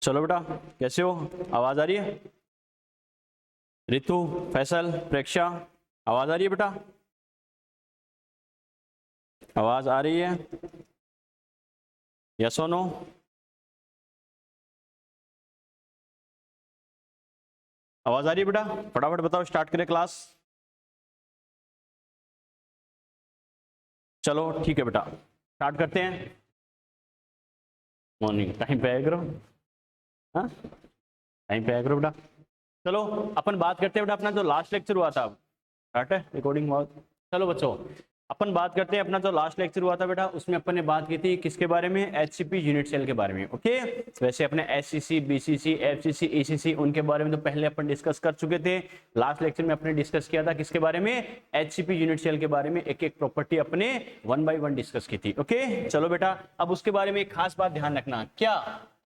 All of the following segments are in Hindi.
चलो बेटा, कैसे हो? आवाज आ रही है? रितु, फैसल, प्रेक्षा, आवाज आ रही है बेटा? आवाज आ रही है? यस और नो? आवाज आ रही है बेटा? फटाफट बताओ, स्टार्ट करें क्लास। चलो ठीक है बेटा, स्टार्ट करते हैं। मॉर्निंग टाइम पे आया करो, हाँ टाइम पे आया करो बेटा। चलो अपन बात करते हैं बेटा, अपना जो लास्ट लेक्चर हुआ था, स्टार्ट है रिकॉर्डिंग बहुत। चलो बच्चों, अपन बात करते हैं अपना जो लास्ट लेक्चर हुआ था बेटा, उसमें अपन ने बात की थी किसके बारे में? एचसीपी यूनिट सेल के बारे में। ओके, वैसे अपने एचसीसी, बीसीसी, एफसीसी, ईसीसी उनके बारे में तो पहले अपन डिस्कस कर चुके थे। लास्ट लेक्चर में अपने डिस्कस किया था किसके बारे में? एचसीपी यूनिट सेल के बारे में। एक एक प्रॉपर्टी अपने 1 by 1 डिस्कस की थी। ओके चलो बेटा, अब उसके बारे में एक खास बात ध्यान रखना। क्या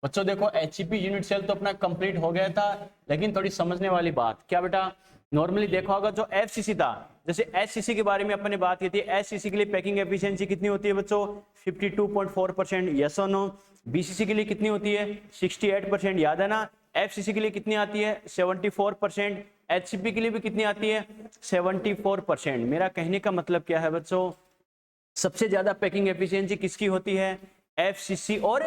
बच्चों? देखो एचसीपी यूनिट सेल तो अपना कंप्लीट हो गया था, लेकिन थोड़ी समझने वाली बात क्या बेटा, नॉर्मली देखा होगा जो एफसीसी था, जैसे एचसीसी के बारे में अपन ने बात की थी, एचसीसी के लिए पैकिंग एफिशिएंसी कितनी होती है बच्चों? 52.4%। यस और नो? बीसीसी के लिए कितनी होती है? 68%। याद है ना? एफसीसी के लिए कितनी आती है? 74%। एचसीपी के लिए भी कितनी आती है? 74%। मेरा कहने का मतलब क्या है बच्चों, सबसे ज्यादा पैकिंग एफिशिएंसी किसकी होती है? एफसीसी और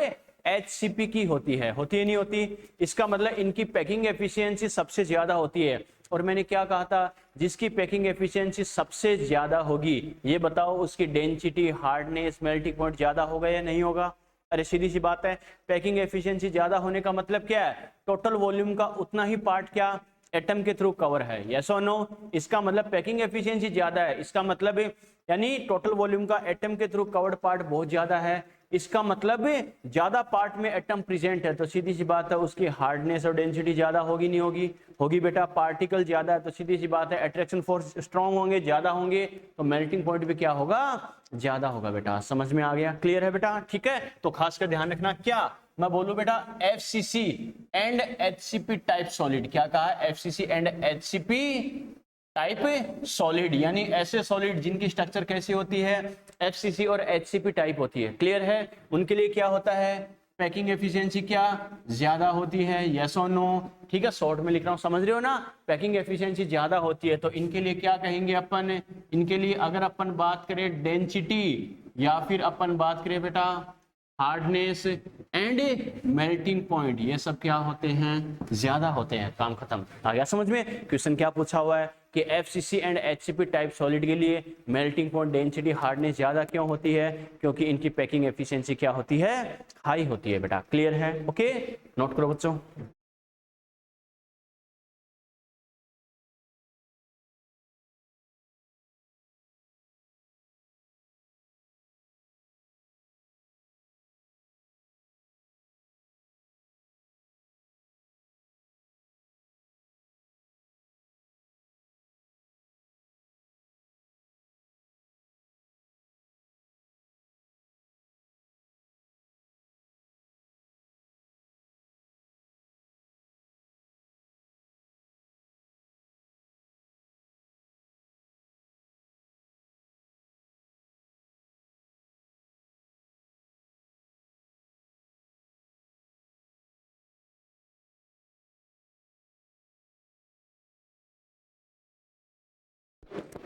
एचसीपी की होती है नहीं होती? इसका मतलब इनकी पैकिंग एफिशिएंसी सबसे ज्यादा होती है। और मैंने क्या कहा था, जिसकी पैकिंग एफिशिएंसी सबसे ज्यादा होगी, ये बताओ उसकी डेंसिटी, हार्डनेस, मेल्टिंग पॉइंट ज्यादा होगा या नहीं होगा? अरे सीधी सी बात है, पैकिंग एफिशिएंसी ज्यादा होने का मतलब क्या है? टोटल वॉल्यूम का उतना ही पार्ट क्या एटम के थ्रू कवर है। यस और नो? इसका मतलब पैकिंग एफिशिएंसी ज्यादा है, इसका मतलब यानी टोटल वॉल्यूम का एटम के थ्रू कवर्ड पार्ट बहुत ज्यादा है, इसका मतलब ज्यादा पार्ट में एटम प्रेजेंट है, तो सीधी सी बात है उसकी हार्डनेस और डेंसिटी ज्यादा होगी नहीं होगी? होगी बेटा। पार्टिकल ज्यादा है तो सीधी सी बात है अट्रैक्शन फोर्स स्ट्रांग होंगे, ज्यादा होंगे, तो मेल्टिंग पॉइंट भी क्या होगा? ज्यादा होगा बेटा। समझ में आ गया? क्लियर है बेटा? ठीक है, तो खासकर ध्यान रखना। क्या मैं बोलूं बेटा? FCC and HCP type solid. क्या कहा? FCC and HCP type solid, यानी ऐसे सॉलिड जिनकी स्ट्रक्चर कैसी होती है? एफसीसी और एचसीपी टाइप होती है। क्लियर है? उनके लिए क्या होता है? पैकिंग एफिशिएंसी क्या ज्यादा होती है? यस और नो? ठीक है, शॉर्ट में लिख रहा हूं, समझ रहे हो ना? पैकिंग एफिशिएंसी ज्यादा होती है, तो इनके लिए क्या कहेंगे अपन? इनके लिए अगर अपन बात करें डेंसिटी, या फिर अपन बात करें बेटा हार्डनेस एंड मेल्टिंग पॉइंट, ये सब क्या होते हैं? ज्यादा होते हैं। काम खत्म। आ गया समझ में? क्वेश्चन क्या पूछा हुआ है कि FCC and HCP type solid के लिए मेल्टिंग पॉइंट, डेंसिटी, हार्डनेस ज्यादा क्यों होती है? क्योंकि इनकी पैकिंग एफिशिएंसी क्या होती है? हाई होती है बेटा। क्लियर है? ओके, नोट करो बच्चों।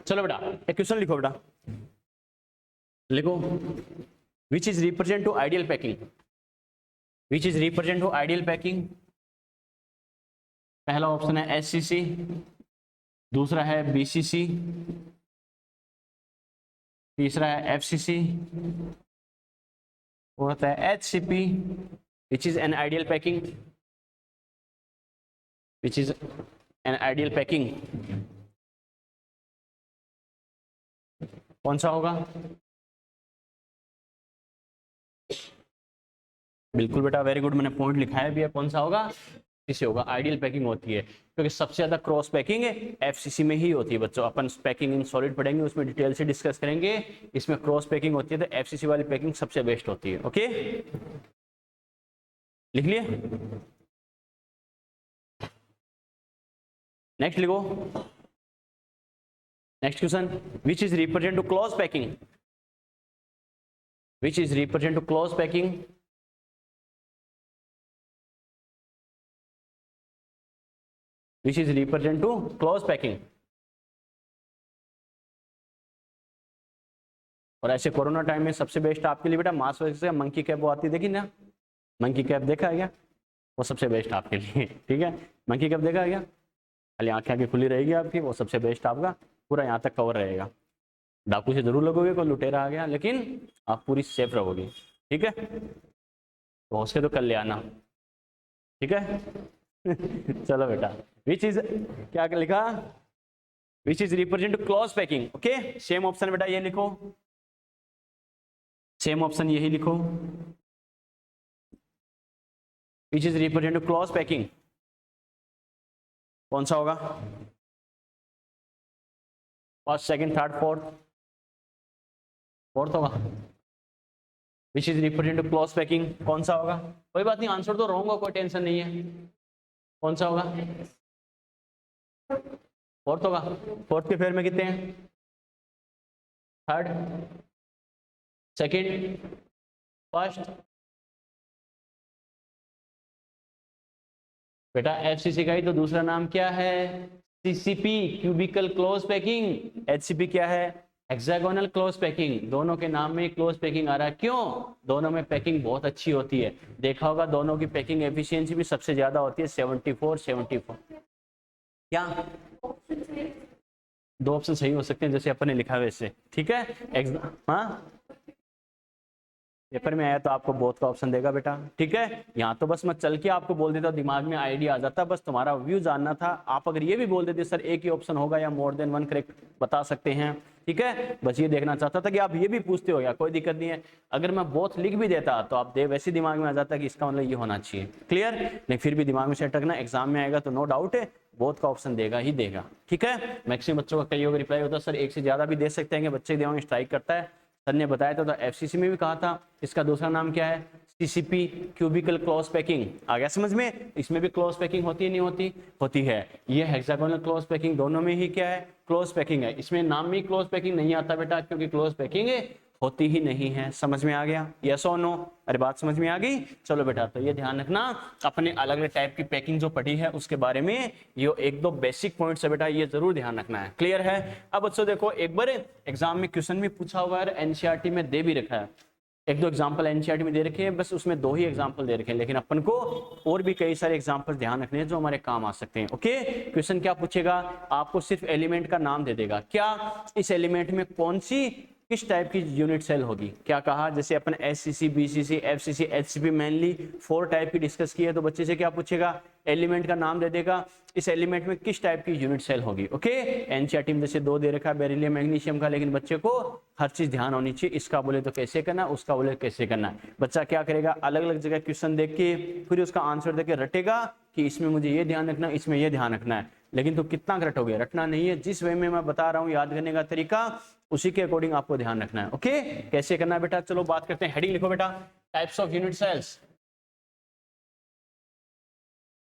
चलो बेटा, एक क्वेश्चन लिखो बेटा, लिखो which is represent to ideal packing. Which is represent to ideal packing? पहला ऑप्शन है एचसीसी, दूसरा है बीसीसी, तीसरा है एफसीसी, फोर्थ है HCP. Which is an ideal packing? Which is an ideal packing? कौन सा होगा? बिल्कुल बेटा, वेरी गुड, मैंने पॉइंट लिखाया भी है। कौन सा होगा? इसे होगा। आइडियल पैकिंग होती है क्योंकि सबसे ज्यादा क्रॉस पैकिंग एफसीसी में ही होती है बच्चों। अपन पैकिंग इन सॉलिड पढ़ेंगे, उसमें डिटेल से डिस्कस करेंगे। इसमें क्रॉस पैकिंग होती है तो एफसीसी वाली पैकिंग सबसे बेस्ट होती है। ओके, लिख लिए? नेक्स्ट लिखो। Next question, which is represent to close packing? Which is represent to close packing? Which is represent to close packing. और ऐसे कोरोना टाइम में सबसे बेस्ट आपके लिए बेटा मास्क से मंकी कैप वो आती देखी ना, मंकी कैप देखा है क्या, वो सबसे बेस्ट आपके लिए। ठीक है, मंकी कैप देखा है क्या, खाली आंखें आगे खुली रहेगी आपकी, वो सबसे बेस्ट आपका पूरा यहाँ तक कवर रहेगा। डाकू से जरूर लगोगे, कोई लुटेरा आ गया, लेकिन आप पूरी सेफ रहोगे। ठीक है, तो उसके तो कल ले आना। ठीक है चलो बेटा, विच इज क्या लिखा, which is represent close packing. Okay, same option बेटा ये लिखो, सेम ऑप्शन यही लिखो, which is represent close packing. कौन सा होगा, first second third fourth, fourth होगा। Which is represent close packing कौन सा होगा, कोई बात नहीं, आंसर तो रॉन्ग होगा, कोई टेंशन नहीं है। कौन सा होगा, फोर्थ होगा। फोर्थ के फेयर में कितने हैं, थर्ड, सेकंड, फर्स्ट। बेटा एफसीसी का ही तो दूसरा नाम क्या है, CCP, cubical close packing. HCP क्या है, हेक्सागोनल क्लोज पैकिंग। दोनों के नाम में क्लोज पैकिंग आ रहा है, क्यों, दोनों में पैकिंग बहुत अच्छी होती है। देखा होगा दोनों की पैकिंग एफिशिएंसी भी सबसे ज्यादा होती है, 74। क्या दो ऑप्शन सही हो सकते हैं जैसे अपन ने लिखा है वैसे। ठीक है, हाँ पेपर में आया तो आपको बोथ का ऑप्शन देगा बेटा। ठीक है, यहाँ तो बस मैं चल के आपको बोल देता हूँ, दिमाग में आइडिया आ जाता, बस तुम्हारा व्यू जानना था। आप अगर ये भी बोल देते सर एक ही ऑप्शन होगा या मोर देन वन करेक्ट बता सकते हैं। ठीक है, बस ये देखना चाहता था कि आप ये भी पूछते हो, या कोई दिक्कत नहीं है। अगर मैं बोथ लिख भी देता तो आप वैसे दिमाग में आ जाता कि इसका मतलब ये होना चाहिए। क्लियर, लेकिन फिर भी दिमाग में सेट रखना, एग्जाम में आएगा तो नो डाउट है बोथ का ऑप्शन देगा ही देगा। ठीक है, मैक्सिमम बच्चों का कई होगा रिप्लाई होता है सर एक से ज्यादा भी दे सकते हैं, बच्चे दिमाग में स्ट्राइक करता है। सर ने बताया था, तो एफसीसी में भी कहा था, इसका दूसरा नाम क्या है, सीसीपी, क्यूबिकल क्लोज पैकिंग। आ गया समझ में, इसमें भी क्लोज पैकिंग होती है नहीं होती, होती है। ये हेक्सागोनल क्लोज पैकिंग, दोनों में ही क्या है, क्लोज पैकिंग है। इसमें नाम में क्लोज पैकिंग नहीं आता बेटा, क्योंकि क्लोज पैकिंग होती ही नहीं है। समझ में आ गया, यस और नो, अरे बात समझ में आ गई। चलो बेटा, तो ये ध्यान रखना, अपने अलग अलग टाइप की पैकिंग जो पढ़ी है उसके बारे में ये एक दो बेसिक पॉइंट्स है बेटा, ये जरूर ध्यान रखना है। क्लियर है। अब बच्चों देखो, एक बार एग्जाम में क्वेश्चन भी पूछा हुआ है, एनसीईआरटी में दे भी रखा है, एक दो एग्जाम्पल एनसीईआरटी में दे रखे हैं, बस उसमें दो ही एग्जाम्पल दे रखे हैं, लेकिन अपन को और भी कई सारे एग्जाम्पल ध्यान रखने हैं जो हमारे काम आ सकते हैं। ओके, क्वेश्चन क्या पूछेगा, आपको सिर्फ एलिमेंट का नाम दे देगा, क्या इस एलिमेंट में कौन सी किस टाइप की यूनिट सेल होगी। क्या कहा, जैसे अपन SCC, BCC, FCC, HCP mainly 4 type की डिस्कस की है, तो बच्चे से क्या पूछेगा, एलिमेंट का नाम दे देगा, इस एलिमेंट में किस टाइप की यूनिट सेल होगी। ओके, एनसीईआरटी में जैसे 2 दे रखा है बेरिलियम मैग्नीशियम का, लेकिन बच्चे को हर चीज ध्यान होनी चाहिए, इसका बोले तो कैसे करना, उसका बोले कैसे करना। बच्चा क्या करेगा, अलग अलग जगह क्वेश्चन देख के फिर उसका आंसर देके रटेगा कि इसमें मुझे ये ध्यान रखना, इसमें ये ध्यान रखना है, लेकिन तो कितना रटोगे, रटना नहीं है, जिस वे में मैं बता रहा हूँ याद करने का तरीका उसी के अकॉर्डिंग आपको ध्यान रखना है। ओके, कैसे करना है बेटा, चलो बात करते हैं। हेडिंग लिखो बेटा, types of unit cells,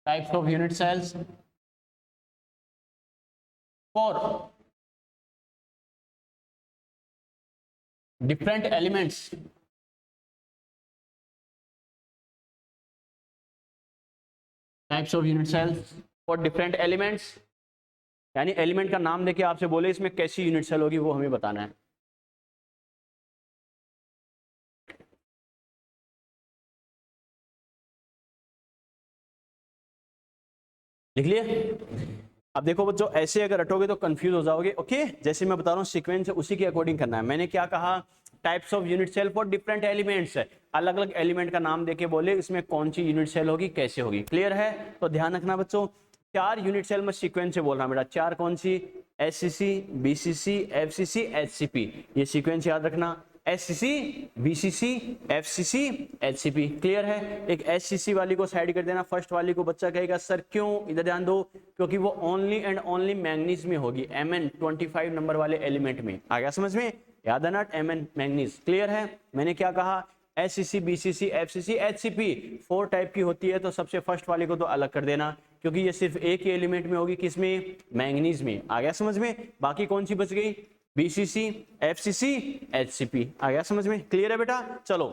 types of unit cells for different elements, types of unit cells for different elements, यानी एलिमेंट का नाम देके आपसे बोले इसमें कैसी यूनिट सेल होगी वो हमें बताना है। लिख लिए। अब देखो बच्चों, ऐसे अगर रटोगे तो कंफ्यूज हो जाओगे। ओके, जैसे मैं बता रहा हूँ सीक्वेंस है उसी के अकॉर्डिंग करना है। मैंने क्या कहा, types of unit cell for different elements, अलग अलग एलिमेंट का नाम देके बोले इसमें कौन सी यूनिट सेल होगी, कैसे होगी। क्लियर है, तो ध्यान रखना बच्चों, 4 यूनिट सेल में सीक्वेंस से बोल रहा हूं बेटा, 4 कौन सी, एससीसी, बीसीसी, एफसीसी, एचसीपी, ये सीक्वेंस याद रखना, SCC, BCC, FCC, HCP. Clear है। एक एससीसी वाली को साइड कर देना, फर्स्ट वाली को बच्चा कहेगा सर क्यों, इधर ध्यान दो, क्योंकि वो ओनली एंड ओनली मैंगनीज में होगी, Mn25 नंबर वाले एलिमेंट में। आ गया समझ में, याद है ना, Mn मैंगनीज। क्लियर है। मैंने क्या कहा, SCC, BCC, FCC, HCP 4 type की होती है, तो सबसे फर्स्ट वाली को तो अलग कर देना, क्योंकि ये सिर्फ एक ही एलिमेंट में होगी, किसमें, मैंगनीज में। आ गया समझ में। बाकी कौन सी बच गई, बीसीसी, एफसीसी, एचसीपी। आ गया समझ में। क्लियर है बेटा। चलो,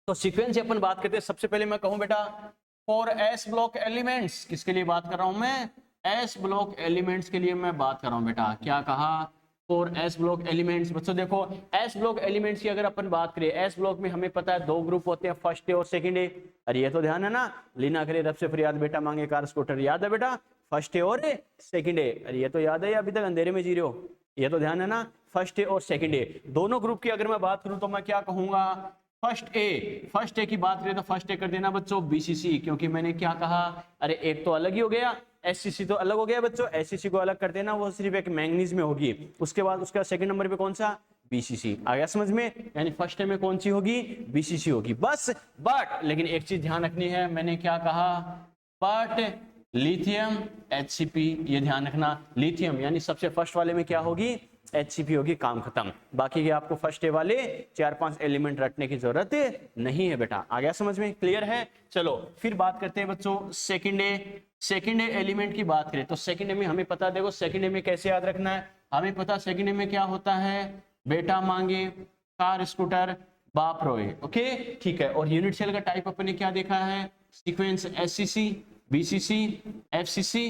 तो सीक्वेंस से अपन बात करते हैं। सबसे पहले मैं कहूं बेटा फॉर एस ब्लॉक एलिमेंट्स, किसके लिए बात कर रहा हूं मैं, एस ब्लॉक एलिमेंट्स के लिए मैं बात कर रहा हूँ बेटा, क्या कहा, फॉर एस ब्लॉक एलिमेंट्स। बच्चों देखो एस ब्लॉक एलिमेंट्स की अगर अपन बात करें, एस ब्लॉक में हमें पता है दो ग्रुप होते हैं, फर्स्ट डे और सेकंड डे। अरे ये तो ध्यान है ना, लीना करे रब से फरियाद बेटा मांगे कार स्कूटर, याद है बेटा, फर्स्ट डे और सेकंड डे। अरे ये तो याद है या अभी तक अंधेरे में जी रहे हो, ये तो ध्यान है ना, फर्स्ट डे और सेकंड डे दोनों ग्रुप की अगर मैं बात करूं तो मैं क्या कहूंगा, फर्स्ट ए की बात करें तो फर्स्ट ए कर देना बच्चों बीसीसी, क्योंकि मैंने क्या कहा, अरे एक तो अलग ही हो गया, एससीसी तो अलग हो गया बच्चों, एससीसी को अलग कर देना, वो सिर्फ एक मैंगनीज में होगी। उसके बाद उसका सेकंड नंबर पे कौन सा, बीसीसी आ गया समझ में, यानी फर्स्ट ए में कौन सी होगी, बीसीसी होगी बस। बट लेकिन एक चीज ध्यान रखनी है, मैंने क्या कहा, बट लिथियम एचसीपी, ये ध्यान रखना, लिथियम यानी सबसे फर्स्ट वाले में क्या होगी, एचसीपी होगी, काम खत्म। बाकी के आपको फर्स्ट ए वाले 4-5 एलिमेंट रटने की जरूरत नहीं है बेटा, आ गया समझ में, क्लियर है। चलो फिर बात करते हैं बच्चों सेकंड ए, सेकंड ए एलिमेंट की बात करें तो सेकंड ए में हमें पता, देखो सेकंड ए में कैसे याद रखना है, हमें पता सेकंड ए में क्या होता है, बेटा मांगे कार स्कूटर बाप रोए, ओके ठीक है। और यूनिट सेल का टाइप अपन ने क्या देखा है, sequence SCC, BCC, FCC,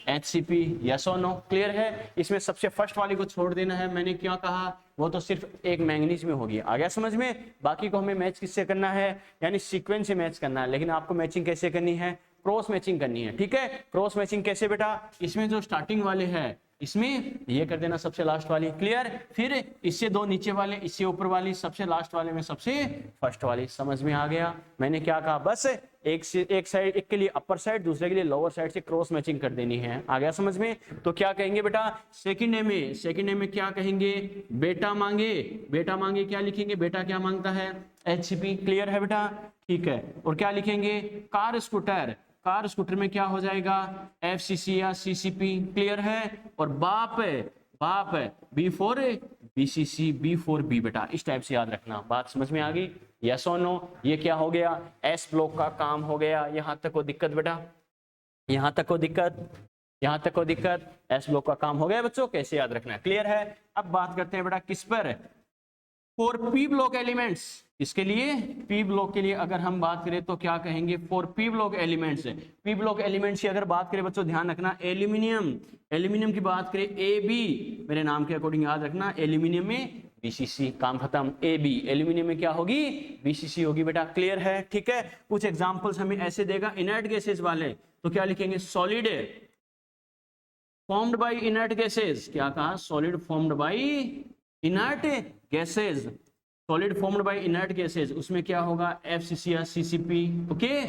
HCP, yes और नो, क्लियर है। इसमें सबसे फर्स्ट वाली को छोड़ देना है, मैंने क्या कहा, वो तो सिर्फ एक मैंगनीज में होगी, आ गया समझ में। बाकी को हमें मैच किससे करना है, यानी सीक्वेंस से मैच करना है, लेकिन आपको मैचिंग कैसे करनी है, क्रॉस मैचिंग करनी है, ठीक है। क्रॉस मैचिंग कैसे बेटा, इसमें जो स्टार्टिंग वाले हैं इसमें ये कर देना सबसे लास्ट वाली, क्लियर। फिर इससे दो नीचे वाले, इससे ऊपर वाली, सबसे लास्ट वाले में सबसे फर्स्ट वाली, समझ में आ गया। मैंने क्या कहा, बस एक साइड, एक के लिए अपर साइड, दूसरे के लिए लोअर साइड से क्रॉस मैचिंग कर देनी है, आ गया समझ में। तो क्या कहेंगे बेटा सेकंड ए में क्या कहेंगे, बेटा मांगे, बेटा मांगे क्या लिखेंगे, बेटा क्या मांगता है, एचसीपी, क्लियर है बेटा, ठीक है। और क्या लिखेंगे, कार स्कूटर, कार स्कूटर में क्या हो जाएगा, एफसीसी या सीसीपी, क्लियर है। और बाप है B for BCC, B for B, बेटा इस टाइप से याद रखना, बात समझ में आ गई, यस और नो। ये क्या हो गया, एस ब्लॉक का काम हो गया। यहां तक को दिक्कत बेटा, यहां तक को दिक्कत, यहां तक को दिक्कत, एस ब्लॉक का काम हो गया बच्चों, कैसे याद रखना है, क्लियर है। अब बात करते हैं बेटा किस पर, फॉर पी ब्लॉक एलिमेंट्स, इसके लिए पी ब्लॉक के लिए अगर हम बात करें तो क्या कहेंगे, for P block elements. P block elements की अगर बात करें बच्चों ध्यान रखना, एल्यूमिनियम, एल्यूमिनियम की बात करें ए बी, मेरे नाम के अकॉर्डिंग याद रखना, एल्यूमिनियम में बीसीसी, काम खत्म, ए बी, एल्यूमिनियम में क्या होगी, बीसीसी होगी बेटा, क्लियर है, ठीक है। कुछ एग्जांपल्स हमें ऐसे देगा इनर्ट गैसेस वाले, तो क्या लिखेंगे, solid formed by inert gases, क्या कहा, solid formed by inert gases, solid formed by inert gases, उसमें क्या होगा, एफसीसी या सीसीपी, ओके।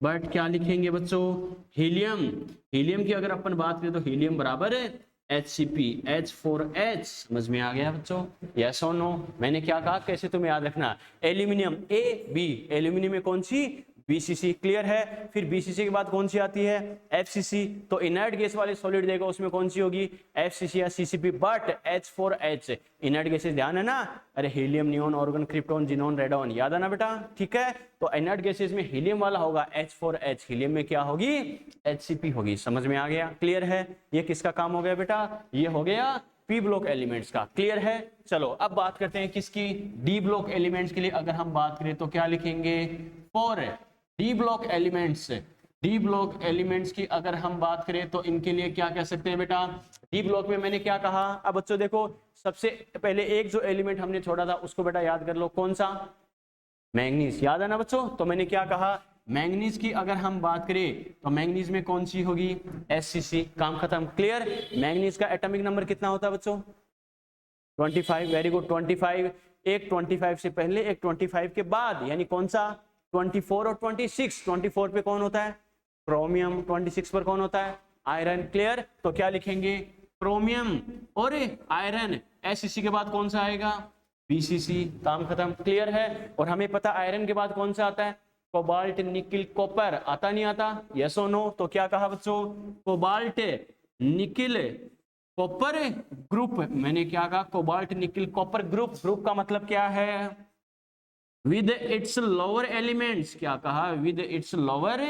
बट क्या लिखेंगे बच्चों, हीलियम, हीलियम की अगर अपन बात करें तो हीलियम बराबर है एचसीपी, H4H, समझ में आ गया बच्चों, यस और नो। मैंने क्या कहा, कैसे तुम्हें याद रखना, एल्यूमिनियम ए बी, एल्यूमिनियम में कौन सी, बीसीसी, क्लियर है। फिर बीसीसी के बाद कौन सी आती है, एफसीसी, तो इनर्ट गैस वाले सॉलिड देगा उसमें कौन सी होगी, एफसीसी या CCP, but H4H inert gases, ध्यान है ना, अरे helium, neon, organ, krypton, xenon, radon, याद है ना बेटा, ठीक है। तो इनर्ट गैसेस में हीलियम वाला होगा H4H, हीलियम में क्या होगी, एचसीपी होगी, समझ में आ गया, क्लियर है। ये किसका काम हो गया बेटा, ये हो गया पी ब्लॉक एलिमेंट्स का, क्लियर है। चलो अब बात करते हैं किसकी, डी ब्लॉक एलिमेंट्स के लिए अगर हम बात करें तो क्या लिखेंगे, for D block elements, D block elements की अगर हम बात करें तो इनके लिए क्या कह सकते हैं बेटा, डी ब्लॉक में मैंने क्या कहा, अब बच्चों देखो सबसे पहले एक जो एलिमेंट हमने छोड़ा था उसको बेटा याद कर लो, कौन सा, मैंगनीज, याद है ना बच्चों। तो मैंने क्या कहा, मैंगनीज की अगर हम बात करें तो मैंगनीज में कौन सी होगी, एससीसी, काम खत्म, क्लियर। मैंगनीज का एटॉमिक नंबर कितना होता है बच्चों, 25, वेरी गुड, 25, एक 25 से पहले एक 25 के बाद, यानी कौन सा, 24 और 26, 24 पे कौन होता है, क्रोमियम, 26 पर कौन होता है, आयरन, क्लियर। तो क्या लिखेंगे, क्रोमियम और आयरन, एससीसी के बाद कौन सा आएगा, बीसीसी, काम खत्म, क्लियर है। और हमें पता आयरन के बाद कौन सा आता है, कोबाल्ट, निकिल, कॉपर, आता नहीं आता, यस और नो। तो क्या कहा बच्चों, कोबाल्ट, निकिल, कॉपर ग्रुप, मैंने क्या कहा, cobalt, nickel, copper group, group का मतलब क्या है, विद इट्स लोअर एलिमेंट्स, क्या कहा, विद इट्स लोअर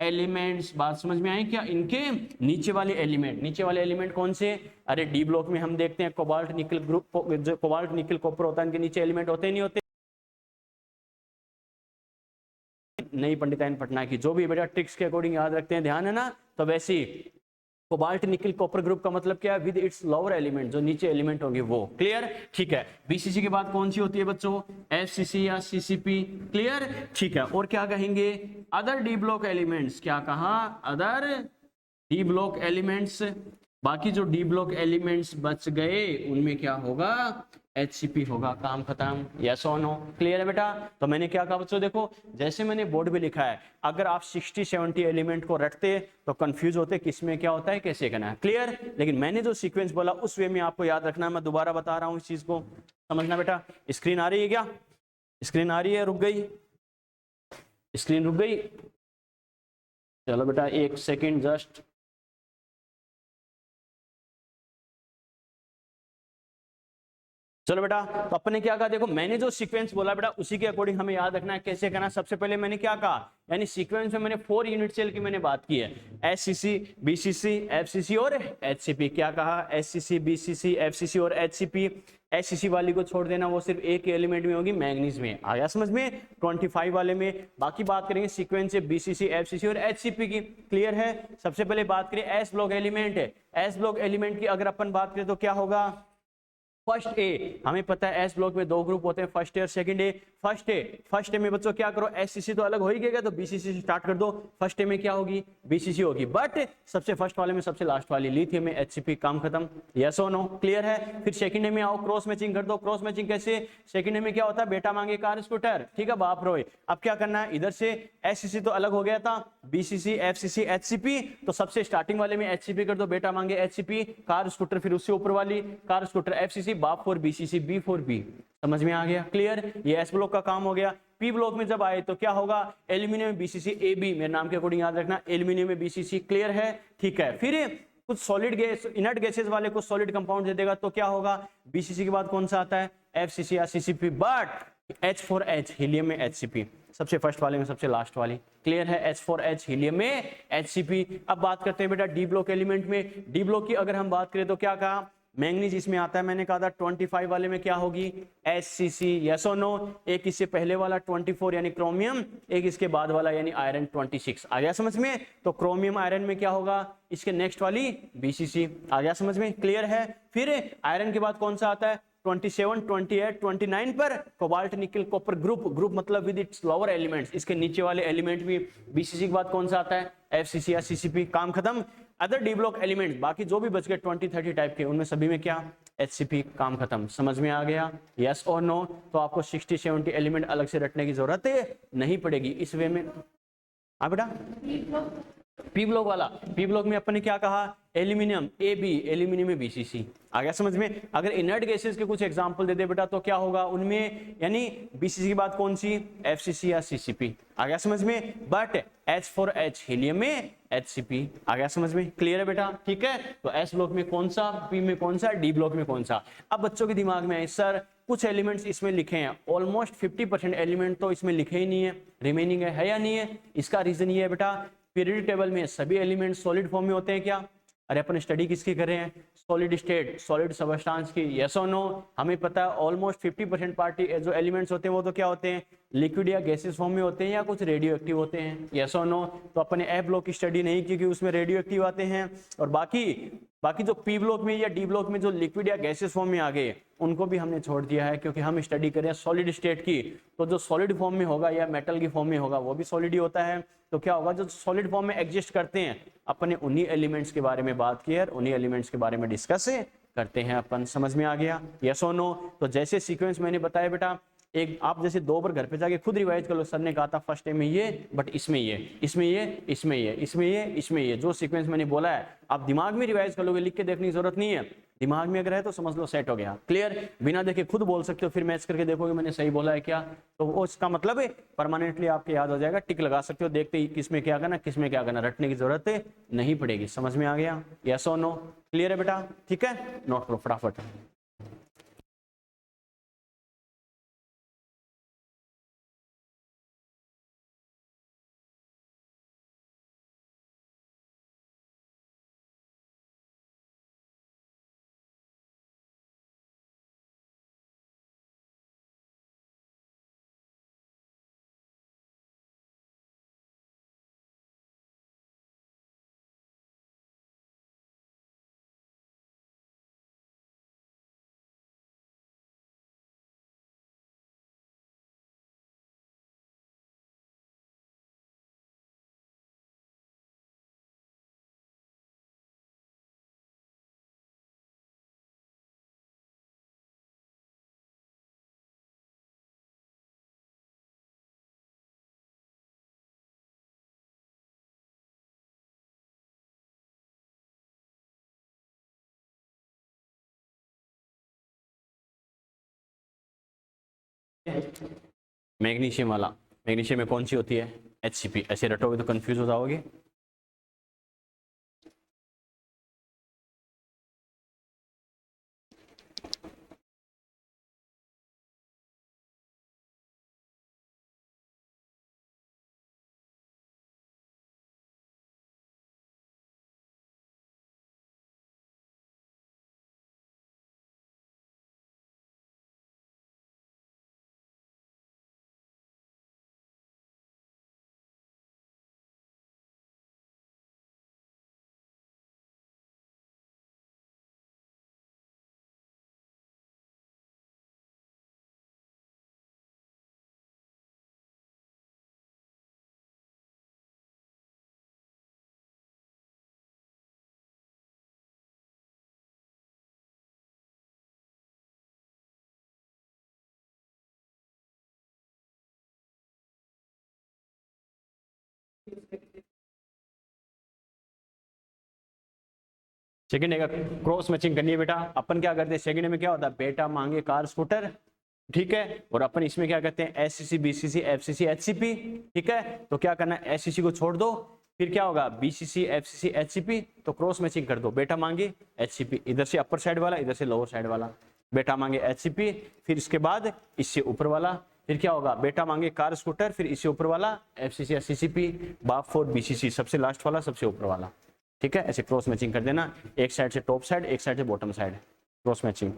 एलिमेंट्स, बात समझ में आई क्या, इनके नीचे वाले एलिमेंट, नीचे वाले एलिमेंट कौन से, अरे डी ब्लॉक में हम देखते हैं कोबाल्ट, निकिल ग्रुप, जो कोबाल्ट, निकिल, कॉपर होता है, इनके नीचे एलिमेंट होते नहीं होते, नई पंडिताइन पटना की, जो भी बेटा ट्रिक्स के अकॉर्डिंग याद रखते हैं, ध्यान है ना। तो वैसे ही कोबाल्ट निकल कॉपर ग्रुप का मतलब क्या है, विद इट्स लोअर एलिमेंट, जो नीचे एलिमेंट होंगे वो। क्लियर, ठीक है। बीसीसी के बाद कौन सी होती है बच्चों, एफसीसी या सीसीपी। क्लियर, ठीक है। और क्या कहेंगे, अदर डी ब्लॉक एलिमेंट्स, क्या कहा, अदर डी ब्लॉक एलिमेंट्स। बाकी जो डी ब्लॉक एलिमेंट्स बच गए उनमें क्या होगा, एचसीपी होगा, काम खत्म। यस और नो, क्लियर है बेटा। तो मैंने क्या कहा बच्चों, देखो जैसे मैंने बोर्ड पे लिखा है, अगर आप 60-70 एलिमेंट को रटते तो कंफ्यूज होते किसमें क्या होता है, कैसे करना है। क्लियर, लेकिन मैंने जो सीक्वेंस बोला उस वे में आपको याद रखना है। मैं दोबारा बता रहा हूं इस चीज को, समझना बेटा। स्क्रीन आ रही है क्या, स्क्रीन आ रही है, रुक गई स्क्रीन, रुक गई। चलो बेटा एक सेकेंड जस्ट। चलो बेटा, तो अपन ने क्या कहा, देखो मैंने जो सीक्वेंस बोला बेटा उसी के अकॉर्डिंग हमें याद रखना है कैसे करना है। सबसे पहले मैंने क्या कहा, यानी सीक्वेंस में मैंने 4 यूनिट सेल की मैंने बात की है, एससीसी, बीसीसी, एफसीसी और एचसीपी। क्या कहा, एससीसी, बीसीसी, एफसीसी और एचसीपी। एससीसी वाली को छोड़ देना, वो सिर्फ एक एलिमेंट में होगी, मैंगनीज में। आया समझ में, 25 वाले में। बाकी बात करेंगे सीक्वेंस से बीसीसी, एफसीसी और एचसीपी की। क्लियर है। सबसे पहले बात करें एस ब्लॉक एलिमेंट है। एस ब्लॉक एलिमेंट की अगर अपन बात करें तो क्या होगा, फर्स्ट ए। हमें पता है एस ब्लॉक में 2 ग्रुप होते हैं, फर्स्ट ए और सेकंड ए। फर्स्ट ए में बच्चों क्या करो, एससीसी तो अलग हो ही गया, तो बीसीसी से स्टार्ट कर दो। फर्स्ट ए में क्या होगी, बीसीसी होगी, बट सबसे फर्स्ट वाले में सबसे लास्ट वाली लिथियम में एचसीपी, काम खत्म। यस और नो, क्लियर है। फिर सेकंड ए में आओ, क्रॉस मैचिंग कर दो। क्रॉस मैचिंग कैसे, सेकंड ए में क्या होता है, बेटा मांगे कार स्कूटर, ठीक है, बाप रोए। अब क्या करना है, इधर से एससीसी तो अलग हो गया था, बीसीसी, एफसीसी, एचसीपी, तो सबसे स्टार्टिंग वाले में एचसीपी कर दो, बेटा मांगे एचसीपी, कार स्कूटर, फिर उससे ऊपर वाली कार स्कूटर एफसीसी, बाप for BCC, B for B. समझ में आ गया, क्लियर। ये एस ब्लॉक का काम हो गया। पी ब्लॉक में जब आए तो क्या होगा, एल्यूमिनियम बीसीसी, ए बी, मेरे नाम के अकॉर्डिंग याद रखना, एल्यूमिनियम में बीसीसी। क्लियर है, ठीक है। फिर कुछ सॉलिड गैस, इनर्ट गैसेस वाले को सॉलिड कंपाउंड दे देगा, तो क्या होगा, बीसीसी के बाद कौन सा आता है, एफसीसी या सीसीपी, बट H4H हीलियम में एचसीपी, सबसे फर्स्ट वाले में सबसे लास्ट वाली। क्लियर है, H4H हीलियम में एचसीपी। अब बात करते हैं बेटा डी ब्लॉक एलिमेंट में। डी ब्लॉक की अगर हम बात करें तो क्या कहा, मैंगनीज इसमें आता है, मैंने कहा था 25 वाले में क्या होगी, एचसीसी। यस और नो, एक इससे पहले वाला 24 यानी क्रोमियम, एक इसके बाद वाला यानी आयरन 26। आ गया समझ में। तो क्रोमियम आयरन में क्या होगा, इसके नेक्स्ट वाली बीसीसी। आ गया समझ में, क्लियर है। फिर आयरन के बाद कौन सा आता है, 27, 28, 29 पर cobalt nickel copper group, group मतलब विद इट्स लोअर एलिमेंट्स, इसके नीचे वाले एलिमेंट भी। बीसीसी के बाद कौन सा आता है, एफसीसी या सीसीपी, काम खत्म। अदर डी ब्लॉक एलिमेंट्स, बाकी जो भी बच गए 20-30 टाइप के, उनमें सभी में क्या, एचसीपी, काम खत्म। समझ में आ गया, यस और नो। तो आपको 60-70 एलिमेंट अलग से रटने की जरूरत नहीं पड़ेगी इस वे में। हाँ बेटा, पी ब्लॉक वाला, पी ब्लॉक में अपन ने क्या कहा, एल्यूमिनियम ए बी, एल्यूमिनियम में बीसीसी। आ गया समझ में। अगर इनर्ट गैसेस के कुछ एग्जांपल दे दे बेटा तो क्या होगा उनमें, यानी बीसीसी के बाद कौन सी, एफसीसी या सीसीपी। आ गया समझ में। बट H4H हीलियम में एचसीपी। आ गया समझ में, क्लियर है बेटा, ठीक है। तो एस ब्लॉक में कौन सा, पी में कौन सा, डी ब्लॉक में कौन सा। अब बच्चों के दिमाग में है, सर कुछ एलिमेंट्स इसमें लिखे हैं, ऑलमोस्ट 50% एलिमेंट तो इसमें लिखे ही नहीं है, रिमेनिंग है या नहीं है। इसका रीजन ये है बेटा, पीरियडिक टेबल में सभी एलिमेंट सॉलिड फॉर्म में होते हैं क्या, अरे अपन स्टडी किसकी कर रहे हैं, सॉलिड स्टेट, सॉलिड सबस्टांस की। यस और नो, हमें पता है ऑलमोस्ट 50% पार्टी जो एलिमेंट्स होते हैं वो तो क्या होते हैं, लिक्विड या गैसेस फॉर्म में होते हैं या कुछ रेडियो एक्टिव होते हैं। यस और नो। तो अपन ने ए ब्लॉक की स्टडी नहीं की क्योंकि उसमें रेडियो एक्टिव आते हैं, और बाकी जो पी ब्लॉक में या डी ब्लॉक में जो लिक्विड या गैसेस फॉर्म में आ गए उनको भी हमने छोड़ दिया है, क्योंकि हम स्टडी करें सॉलिड स्टेट की। तो जो सॉलिड फॉर्म में होगा या मेटल की फॉर्म में होगा वो भी सॉलिड ही होता है। तो क्या होगा, जो सॉलिड फॉर्म में एग्जिस्ट करते हैं अपने उन्हीं एलिमेंट्स के बारे में बात की है, उन्हीं एलिमेंट्स के बारे में डिस्कस करते हैं अपन। समझ में आ गया, यस और नो। तो जैसे सीक्वेंस मैंने बताया बेटा, एक आप जैसे 2 बार घर पे जाके खुद रिवाइज कर लो, सर ने कहा था फर्स्ट टाइम में ये, बट इसमें ये, इसमें ये, इसमें ये, इसमें ये, इसमें ये, जो सीक्वेंस मैंने बोला है आप दिमाग में रिवाइज कर लोगे, लिख के देखने की जरूरत नहीं है। दिमाग में अगर है तो समझ लो सेट हो गया। क्लियर, बिना देखे खुद बोल सकते हो, फिर मैच करके देखोगे मैंने सही बोला है क्या, तो वो इसका मतलब है परमानेंटली आपके याद हो जाएगा, टिक लगा सकते हो, देखते ही किसमें क्या करना, किसमें क्या करना, रटने की जरूरत नहीं पड़ेगी। समझ में आ गया, यस और नो, क्लियर है बेटा, ठीक है, नोट करो फटाफट। मैग्नीशियम वाला, मैग्नीशियम में कौन सी होती है? HCP। ऐसे रटोगे तो कंफ्यूज हो जाओगे। सेकंड है क्रॉस मैचिंग करनी है बेटा। अपन क्या करते हैं सेकंड में, क्या होता है बेटा मांगे कार स्कूटर, ठीक है, और अपन इसमें क्या करते हैं SCC BCC FCC HCP, ठीक है। तो क्या करना है SCC को छोड़ दो, फिर क्या होगा BCC FCC HCP, तो क्रॉस मैचिंग कर दो। बेटा मांगे HCP, इधर से अपर साइड वाला, इधर से लोअर साइड वाला। बेटा मांगे HCP, फिर इसके बाद इससे ऊपर वाला, फिर क्या होगा बेटा मांगे कार स्कूटर, फिर इससे ऊपर वाला FCC या CCP, बाप फोर BCC, सबसे लास्ट वाला सबसे ऊपर वाला, ठीक है। ऐसे क्रॉस मैचिंग कर देना, एक साइड से टॉप साइड, एक साइड से बॉटम साइड, क्रॉस मैचिंग।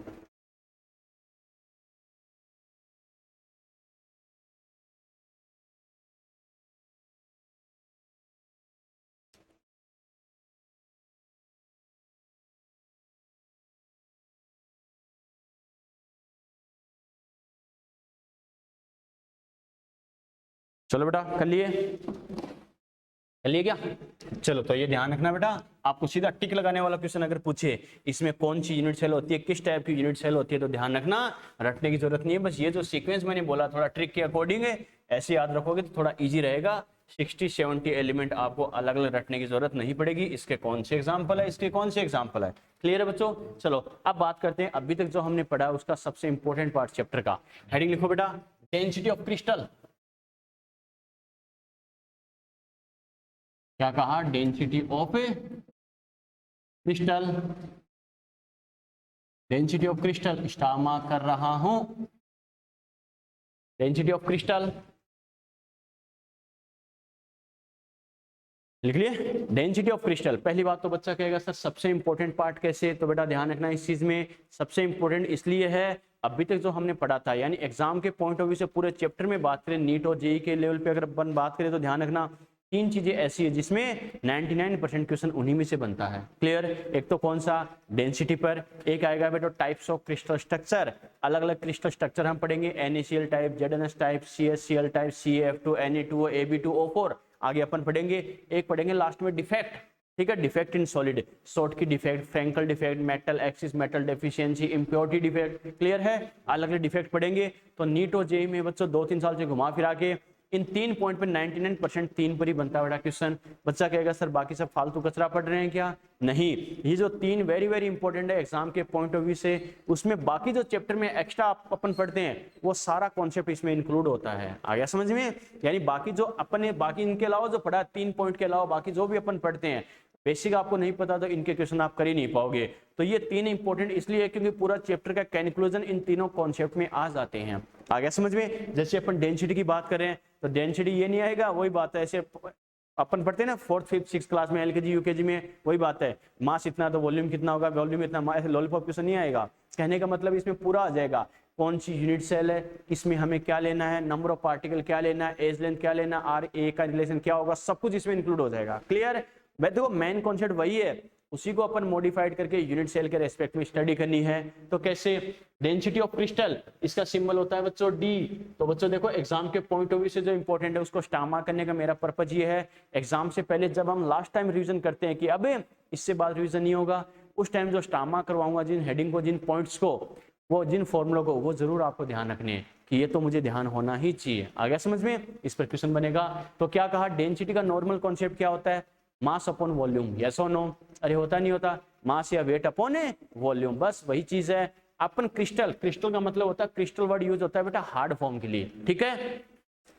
चलो बेटा कर लिए, कर लिए क्या? चलो तो ये ध्यान रखना बेटा, आपको सीधा टिक लगाने वाला क्वेश्चन अगर पूछे इसमें कौन सी यूनिट सेल होती है, किस टाइप की यूनिट सेल होती है, तो ध्यान रखना, रटने की जरूरत नहीं है। बस ये जो सीक्वेंस मैंने बोला थोड़ा ट्रिक के अकॉर्डिंग है, ऐसे याद रखोगे तो थोड़ा इजी रहेगा। 60-70 एलिमेंट आपको अलग अलग रटने की जरूरत नहीं पड़ेगी। इसके कौन से एग्जाम्पल है, इसके कौन से एग्जाम्पल है, क्लियर है बच्चों? चलो अब बात करते हैं अभी तक जो हमने पढ़ा उसका सबसे इंपॉर्टेंट पार्ट चैप्टर का। हेडिंग लिखो बेटा, डेंसिटी ऑफ क्रिस्टल। क्या कहा? Density of crystal, density of crystal, star mark कर रहा हूं, डेंसिटी ऑफ क्रिस्टल लिख लिए। डेंसिटी ऑफ क्रिस्टल, पहली बात तो बच्चा कहेगा सर सबसे इंपॉर्टेंट पार्ट कैसे, तो बेटा ध्यान रखना इस चीज में, सबसे इंपॉर्टेंट इसलिए है अभी तक जो हमने पढ़ा था, यानी एग्जाम के पॉइंट ऑफ व्यू से पूरे चैप्टर में बात करें, नीट और जेई के लेवल पे अगर अपन बात करें तो ध्यान रखना तीन चीजें ऐसी है जिसमें 99% क्वेश्चन उन्हीं में से बनता है, क्लियर? एक तो कौन सा? डेंसिटी पर। एक आएगा बेटा टाइप्स ऑफ क्रिस्टल स्ट्रक्चर, अलग अलग क्रिस्टल स्ट्रक्चर हम पढ़ेंगे, NaCl type, ZnS type, CsCl type, CaF2, Na2O, Ab2O4, आगे अपन पढ़ेंगे। एक पढ़ेंगे लास्ट में डिफेक्ट, ठीक है, defect in solid, Schottky defect, Frenkel defect, metal excess metal deficiency, impurity defect, clear है? अलग अलग डिफेक्ट पढ़ेंगे। तो नीट और जेई में बच्चों 2-3 साल से घुमा फिरा के इन 3 पॉइंट पे 99% 3 पर ही बनता है बेटा क्वेश्चन। बच्चा कहेगा सर बाकी सब फालतू कचरा पढ़ रहे हैं क्या? नहीं, ये जो 3 वेरी वेरी इंपॉर्टेंट है एग्जाम के पॉइंट ऑफ व्यू से, उसमें बाकी जो चैप्टर में एक्स्ट्रा अपन पढ़ते हैं वो सारा कॉन्सेप्ट इसमें इंक्लूड होता है। आ गया समझ में? यानी बाकी जो अपन ने बाकी इनके अलावा जो पढ़ा 3 पॉइंट के अलावा बाकी जो भी अपन पढ़ते हैं, बेसिक आपको नहीं पता तो इनके क्वेश्चन आप कर ही नहीं पाओगे। तो ये 3 इंपॉर्टेंट इसलिए है क्योंकि पूरा चैप्टर का कंक्लूजन इन तीनों कॉन्सेप्ट में आ जाते हैं। आ गया समझ में? जैसे अपन डेंसिटी की बात करें तो डेंसिटी ये नहीं आएगा, वही बात है ऐसे अपन पढ़ते हैं ना 4th 5th 6th क्लास में, LKG UKG में, वही बात है, मास इतना तो वॉल्यूम कितना होगा, वॉल्यूम इतना, ऐसे लॉलीपॉप क्वेश्चन नहीं आएगा। कहने का मतलब इसमें पूरा आ जाएगा, कौन सी यूनिट सेल है, इसमें हमें क्या लेना है, नंबर ऑफ पार्टिकल क्या लेना है, एज लेंथ क्या लेना, RA का रिलेशन क्या होगा, सब कुछ इसमें इंक्लूड हो जाएगा, क्लियर? वैसे देखो मेन कॉन्सेप्ट वही है, उसी को अपन मॉडिफाइड करके यूनिट सेल के रेस्पेक्ट में स्टडी करनी है। तो कैसे? डेंसिटी ऑफ क्रिस्टल, इसका सिंबल होता है बच्चों D। तो बच्चों देखो एग्जाम के पॉइंट ऑफ व्यू से जो इंपॉर्टेंट है उसको स्टार मार्क करने का मेरा पर्पज ये है, एग्जाम से पहले जब हम लास्ट टाइम रिवीजन करते हैं कि अबे इससे बाद रिवीजन नहीं होगा, उस टाइम जो स्टार मार्क करवाऊंगा जिन हेडिंग को, जिन पॉइंट्स को, वो जिन फॉर्मुलों को, वो जरूर आपको ध्यान रखने हैं कि ये तो मुझे ध्यान होना ही चाहिए। आ गया समझ में? इस पर क्वेश्चन बनेगा। तो क्या कहा, डेंसिटी का नॉर्मल कॉन्सेप्ट क्या होता है? मास अपॉन वॉल्यूम, यस और नो? अरे होता नहीं होता, मास या वेट अपॉन वॉल्यूम, बस वही चीज है। अपन क्रिस्टल, क्रिस्टल का मतलब होता है, क्रिस्टल वर्ड यूज होता है बेटा हार्ड फॉर्म के लिए, ठीक है।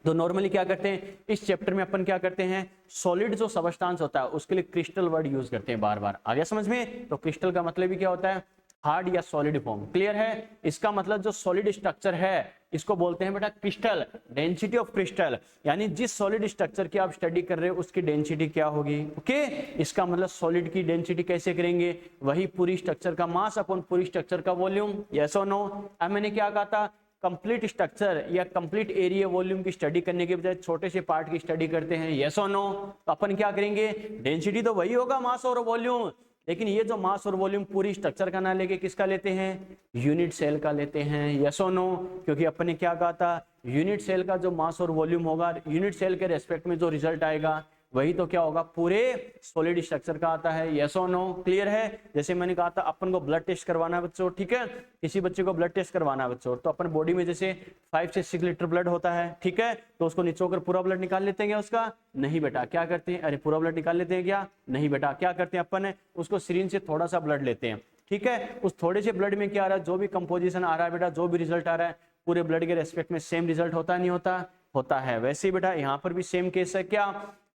तो नॉर्मली क्या करते हैं इस चैप्टर में अपन क्या करते हैं, सॉलिड जो सबस्टांस होता है उसके लिए क्रिस्टल वर्ड यूज करते हैं बार बार। आ गया समझ में? तो क्रिस्टल का मतलब भी क्या होता है, हार्ड या सॉलिड फॉर्म। क्लियर है? इसका मतलब जो सॉलिड स्ट्रक्चर है इसको बोलते हैं बेटा क्रिस्टल, डेंसिटी ऑफ क्रिस्टल, यानी जिस सॉलिड स्ट्रक्चर की आप स्टडी कर रहे हो उसकी डेंसिटी क्या होगी। ओके, इसका मतलब सॉलिड की डेंसिटी कैसे करेंगे, वही पूरी स्ट्रक्चर का मास अपॉन पूरी स्ट्रक्चर का वॉल्यूम। यस और नो? अब मैंने क्या कहा था, कंप्लीट स्ट्रक्चर या कंप्लीट एरिया वॉल्यूम की स्टडी करने के बजाय छोटे से पार्ट की स्टडी करते हैं। यस और नो? तो अपन क्या करेंगे, डेंसिटी तो वही होगा मास और वॉल्यूम, लेकिन ये जो मास और वॉल्यूम पूरी स्ट्रक्चर का ना लेके किसका लेते हैं, यूनिट सेल का लेते हैं। यस और नो? क्योंकि अपन ने क्या कहा था, यूनिट सेल का जो मास और वॉल्यूम होगा, यूनिट सेल के रेस्पेक्ट में जो रिजल्ट आएगा वही तो क्या होगा, पूरे सॉलिड स्ट्रक्चर का आता है। यस और नो? क्लियर है? जैसे मैंने कहा था अपन को ब्लड टेस्ट करवाना है बच्चों, ठीक है, किसी बच्चे को ब्लड टेस्ट करवाना है बच्चों, तो अपन बॉडी में जैसे 5 से 6 लीटर ब्लड होता है, ठीक है, तो उसको निचोकर पूरा ब्लड निकाल लेते हैं क्या उसका, नहीं बेटा। क्या करते हैं, अरे पूरा ब्लड निकाल लेते हैं क्या, नहीं बेटा। क्या करते हैं अपन, उसको सिरिंज से थोड़ा सा ब्लड लेते हैं, ठीक है, उस थोड़े से ब्लड में क्या आ रहा है, जो भी कंपोजिशन आ रहा है बेटा, जो भी रिजल्ट आ रहा है पूरे ब्लड के रेस्पेक्ट में सेम रिजल्ट होता नहीं होता, होता है। वैसे ही बेटा यहाँ पर भी सेम केस है, क्या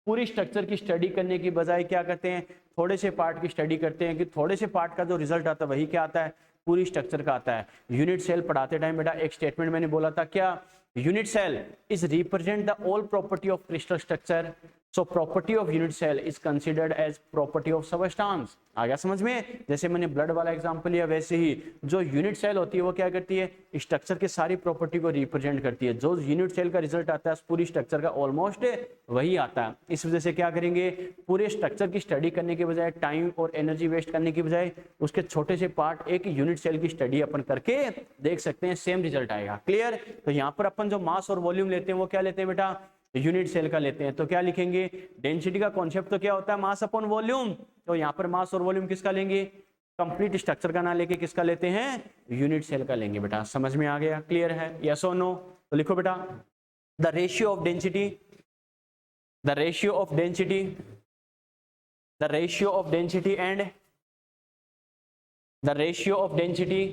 पूरी स्ट्रक्चर की स्टडी करने की बजाय क्या करते हैं, थोड़े से पार्ट की स्टडी करते हैं, कि थोड़े से पार्ट का जो रिजल्ट आता है वही क्या आता है, पूरी स्ट्रक्चर का आता है। यूनिट सेल पढ़ाते टाइम बेटा एक स्टेटमेंट मैंने बोला था, क्या, unit cell is represent the all property of crystal structure, so property of unit cell is considered as property of substance. आ गया समझ में? जैसे मैंने ब्लड वाला एग्जांपल लिया, वैसे ही जो यूनिट सेल होती है वो क्या करती है, स्ट्रक्चर के सारी प्रॉपर्टी को रिप्रेजेंट करती है। जो यूनिट सेल का रिजल्ट आता है पूरी स्ट्रक्चर का ऑलमोस्ट वही आता है। इस वजह से क्या करेंगे, पूरे स्ट्रक्चर की स्टडी करने के बजाय, टाइम और एनर्जी वेस्ट करने की बजाय, उसके छोटे से पार्ट एक यूनिट सेल की स्टडी अपन करके देख सकते हैं, सेम रिजल्ट आएगा। क्लियर? तो यहाँ पर अपन जो मास और वॉल्यूम लेते हैं वो क्या लेते हैं बेटा, यूनिट सेल का लेते हैं। तो क्या लिखेंगे, डेंसिटी का कॉन्सेप्ट तो क्या होता है, मास अपॉन वॉल्यूम, तो यहाँ पर मास और वॉल्यूम किसका लेंगे, कंप्लीट स्ट्रक्चर का ना लेके किसका लेते हैं, यूनिट सेल का लेंगे बेटा। समझ में आ गया? क्लियर है? यस और नो? तो लिखो बेटा, the ratio of density, the ratio of density, the ratio of density and the ratio of density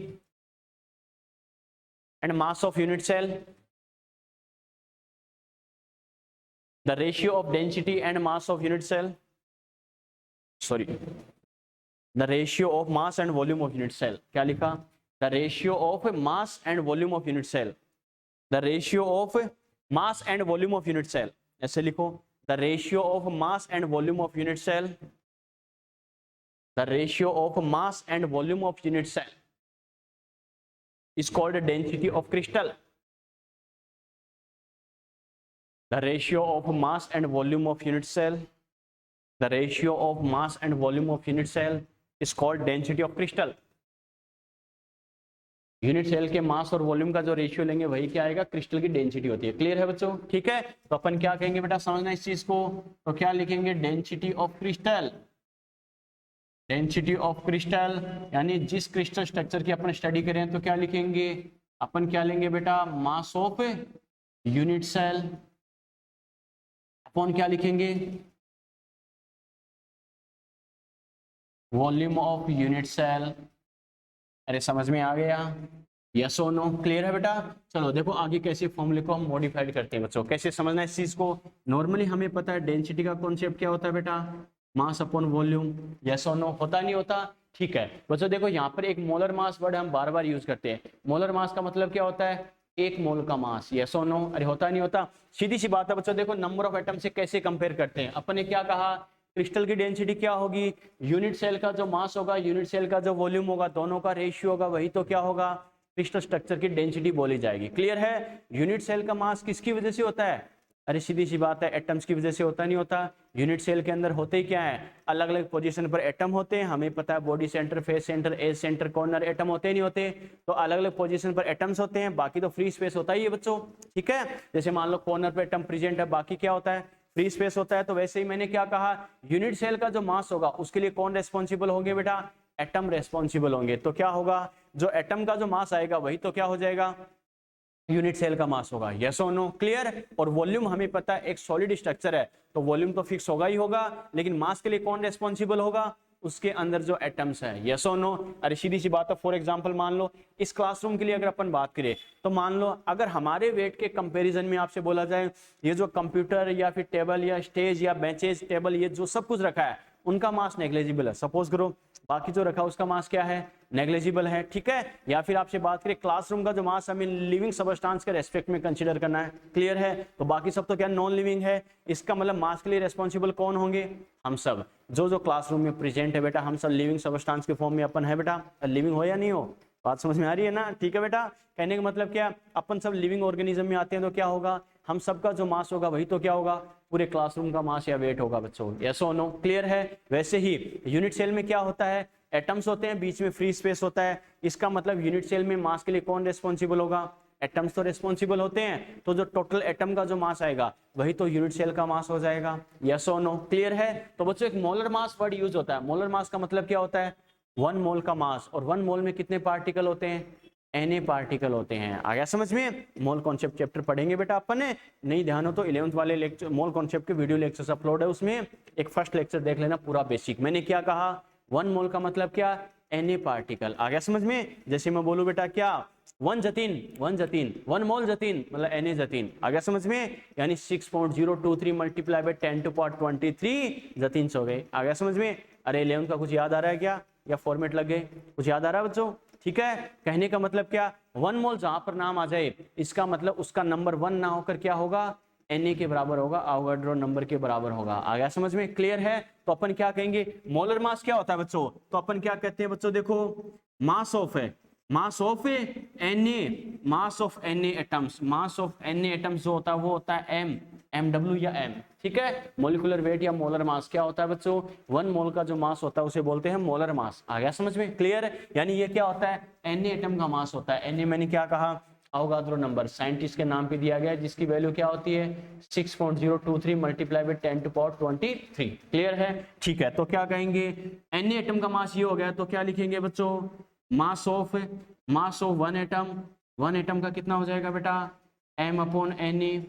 and mass of unit cell, the ratio of density and mass of unit cell, sorry, the ratio of mass and volume of unit cell, क्या लिखा, the ratio of mass and volume of unit cell, the ratio of mass and volume of unit cell, ऐसे लिखो, the ratio of mass and volume of unit cell, the ratio of mass and volume of unit cell is called density of crystal. The ratio of mass and volume of unit cell, the ratio of mass and volume of unit cell is called density of crystal. Unit cell के मास और वॉल्यूम का जो रेशियो लेंगे वही क्या आएगा, क्रिस्टल की डेंसिटी होती है। क्लियर है बच्चों? ठीक है, तो अपन क्या कहेंगे बेटा, समझना इस चीज को, तो क्या लिखेंगे, density of crystal, density of crystal, यानी जिस क्रिस्टल स्ट्रक्चर की अपन स्टडी करें तो क्या लिखेंगे, अपन क्या लेंगे बेटा, mass of unit cell upon क्या लिखेंगे, वॉल्यूम ऑफ यूनिट सेल। अरे समझ में आ गया? यस और नो? क्लियर है बेटा? चलो देखो आगे कैसे फॉर्मूले को हम मॉडिफाइड करते हैं बच्चों, कैसे समझना है इस चीज को। नॉर्मली हमें पता है डेंसिटी का कॉन्सेप्ट क्या होता है बेटा, मास अपॉन वॉल्यूम। यस और नो? होता नहीं होता? ठीक है बच्चों, देखो यहाँ पर एक मोलर मास वर्ड हम बार बार यूज करते हैं। मोलर मास का मतलब क्या होता है, एक मोल का मास। यस और नो? अरे होता नहीं होता? सीधी सी बात है बच्चों, देखो नंबर ऑफ एटम से कैसे कंपेयर करते हैं। अपन ने क्या कहा, क्रिस्टल की डेंसिटी क्या होगी, यूनिट सेल का जो मास होगा, यूनिट सेल का जो वॉल्यूम होगा, दोनों का रेशियो होगा, वही तो क्या होगा, क्रिस्टल स्ट्रक्चर की डेंसिटी बोली जाएगी। क्लियर है? यूनिट सेल का मास किसकी वजह से होता है, अरे सीधी सी बात है, एटम्स की वजह से होता नहीं होता। यूनिट सेल के अंदर होते ही क्या है, अलग अलग पोजीशन पर एटम होते हैं। हमें पता है body centre, face centre, edge centre, corner, atom होते नहीं होते, तो अलग अलग पोजीशन पर एटम्स होते हैं, बाकी तो फ्री स्पेस होता ही है बच्चों। ठीक है, जैसे मान लो कॉर्नर पर एटम प्रेजेंट है, बाकी क्या होता है, फ्री स्पेस होता है। तो वैसे ही मैंने क्या कहा, यूनिट सेल का जो मास होगा उसके लिए कौन रेस्पॉन्सिबल होंगे बेटा, एटम रेस्पॉन्सिबल होंगे। तो क्या होगा, जो एटम का जो मास आएगा वही तो क्या हो जाएगा, यूनिट सेल का मास होगा। यस और नो? क्लियर? और वॉल्यूम हमें पता है एक सॉलिड स्ट्रक्चर है तो वॉल्यूम तो फिक्स होगा ही होगा, लेकिन मास के लिए कौन रेस्पॉन्सिबल होगा, उसके अंदर जो एटम्स है, यस और नो। अरे सीधी सी बात है, फॉर एग्जांपल मान लो इस क्लासरूम के लिए अगर अपन बात करें तो मान लो अगर हमारे वेट के कंपैरिजन में आपसे बोला जाए ये जो कंप्यूटर या फिर टेबल या स्टेज या बेंचेस टेबल ये जो सब कुछ रखा है उनका मास नेग्लेजिबल है, सपोज करो बाकी जो रखा उसका मास क्या है, नेग्लेजिबल है, ठीक है। या फिर आपसे बात करें क्लासरूम का जो मास हमें लिविंग सबस्टांस के रेस्पेक्ट में कंसीडर करना है, क्लियर है। तो बाकी सब तो क्या नॉन लिविंग है, इसका मतलब मास के लिए रेस्पॉन्सिबल कौन होंगे, हम सब जो क्लासरूम में प्रेजेंट है बेटा, हम सब लिविंग सबस्टांस के फॉर्म में अपन है बेटा, लिविंग हो या नहीं हो, बात समझ में आ रही है ना, ठीक है बेटा। कहने का मतलब क्या, अपन सब लिविंग ऑर्गेनिज्म में आते हैं तो क्या होगा, हम सबका जो मास होगा वही तो क्या होगा, पूरे क्लासरूम का मास या वेट होगा बच्चों, यस और नो, क्लियर है। वैसे ही यूनिट सेल में क्या होता है, एटम्स होते हैं, बीच में फ्री स्पेस होता है, इसका मतलब यूनिट सेल में मास के लिए कौन रिस्पॉन्सिबल होगा, एटम्स तो रिस्पॉन्सिबल होते हैं, तो जो टोटल एटम का जो मास आएगा वही तो यूनिट सेल का मास हो जाएगा, यस और नो, क्लियर है। तो बच्चों एक मोलर मास वर्ड यूज होता है, मोलर मास का मतलब क्या होता है, 1 मोल का मास, और 1 मोल में कितने पार्टिकल होते हैं, Na पार्टिकल होते हैं। आ गया समझ में, मोल कॉन्सेप्ट चैप्टर पढ़ेंगे बेटा अपन ने, नहीं ध्यान हो तो 11th वाले लेक्चर मोल कॉन्सेप्ट के वीडियो लेक्चर्स अपलोड है, उसमें एक फर्स्ट लेक्चर देख लेना पूरा बेसिक। मैंने क्या कहा, 1 मोल का मतलब क्या, Na पार्टिकल, आ गया समझ में। जैसे मैं बोलूं बेटा क्या, 1 जतीन, 1 मोल जतीन मतलब Na जतीन, आ गया समझ में, यानी 6.023 मल्टीप्लाई बाय 10⁻23 जतीन्स हो गए, आ गया समझ में। अरे 11th का कुछ याद आ रहा है क्या, या फॉर्मेट लग गए, कुछ याद आ रहा है बच्चों, ठीक है। कहने का मतलब क्या, 1 मोल जहां पर नाम आ जाए इसका मतलब उसका नंबर 1 ना होकर क्या होगा, Na के बराबर होगा, अवोगाड्रो नंबर के बराबर होगा, आ गया समझ में, क्लियर है। तो अपन क्या कहेंगे, मोलर मास क्या होता है बच्चों, तो अपन क्या कहते हैं बच्चों, देखो मास ऑफ है, mass of Na, mass of Na atoms, mass of Na atoms जो होता है वो होता है mw या m, ठीक है। मोलिकुलर वेट या मोलर मास क्या होता है बच्चों, 1 मोल का जो मास होता है उसे बोलते हैं मोलर मास, आ गया समझ में, क्लियर। यानी ये क्या होता है, Na एटम का मास होता है, Na मैंने क्या कहा, अवोगाड्रो नंबर, साइंटिस्ट के नाम पे दिया गया है, जिसकी वैल्यू क्या होती है 6.023 मल्टीप्लाई बाय 10⁻23, क्लियर है, ठीक है। तो क्या कहेंगे, Na एटम का मास ये हो गया, तो क्या लिखेंगे बच्चों, मास ऑफ 1 एटम, 1 एटम का कितना हो जाएगा बेटा, m/Na,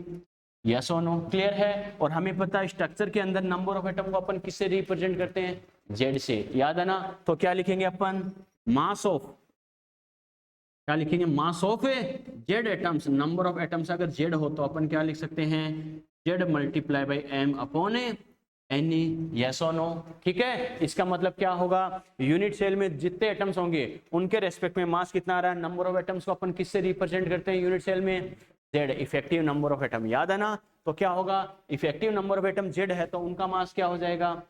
यस और नो, क्लियर है। और हमें पता है स्ट्रक्चर के अंदर नंबर ऑफ एटम को अपन किससे रिप्रेजेंट करते हैं, जेड से, याद है ना। तो क्या लिखेंगे अपन, मास ऑफ, क्या लिखेंगे, mass of Z atoms, number of atoms अगर जेड हो तो अपन क्या लिख सकते हैं, Z multiply by m/Na, yes और नो, ठीक है। इसका मतलब क्या होगा, यूनिट सेल में जितने एटम्स होंगे उनके रेस्पेक्ट में मास कितना आ रहा है, नंबर ऑफ एटम्स को अपन किससे रिप्रेजेंट करते हैं यूनिट सेल में, Z, effective number of atom, याद है ना। तो क्या होगा, effective number of atom Z है तो उनका मास क्या हो जाएगा,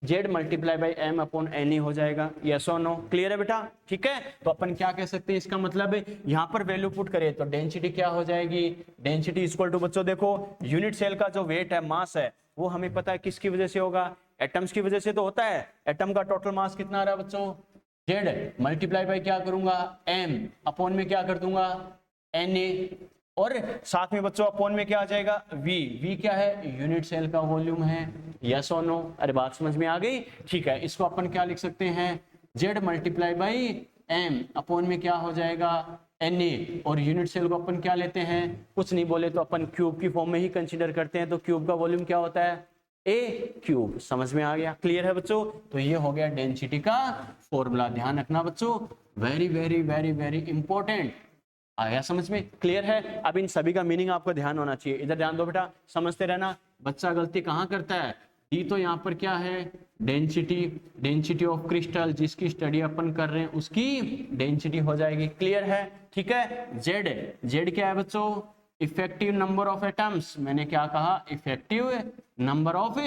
जेड मल्टीप्लाई बाई m/Na हो जाएगा, यस और नो, क्लियर है बेटा, ठीक है। तो अपन क्या कह सकते हैं, इसका मतलब यहाँ पर वैल्यू पुट करें तो डेंसिटी क्या हो जाएगी, डेंसिटी इक्वल टू बच्चों देखो यूनिट सेल का जो वेट है, मास है, वो हमें पता है किसकी वजह से होगा, एटम्स की वजह से तो होता है। एटम का टोटल मास कितना आ रहा है बच्चों, जेड मल्टीप्लाई बाई क्या करूंगा, m अपॉन में क्या कर दूंगा, Na, और साथ में बच्चों अपॉन में क्या आ जाएगा, v क्या है, यूनिट सेल का वॉल्यूम है, यस और नो। अरे बात समझ में आ गई, ठीक है। इसको अपन क्या लिख सकते हैं, z multiply by m upon में क्या हो जाएगा, Na, और यूनिट सेल को अपन क्या लेते हैं, कुछ नहीं बोले तो अपन क्यूब की फॉर्म में ही कंसीडर करते हैं, तो क्यूब का वॉल्यूम क्या होता है, a क्यूब, समझ में आ गया, क्लियर है बच्चों। तो ये हो गया डेंसिटी का फॉर्मूला, ध्यान रखना बच्चों, very very very very important, आया समझ में, क्लियर है। अब इन सभी का मीनिंग आपको ध्यान होना चाहिए, इधर ध्यान दो बेटा, समझते रहना। बच्चा गलती कहाँ करता है, डी तो यहाँ पर क्या है, डेंसिटी ऑफ क्रिस्टल, जिसकी स्टडी अपन कर रहे हैं उसकी डेंसिटी हो जाएगी, क्लियर है, ठीक है। जेड क्या है बच्चों, इफेक्टिव नंबर ऑफ एटम्स, मैंने क्या कहा, effective number of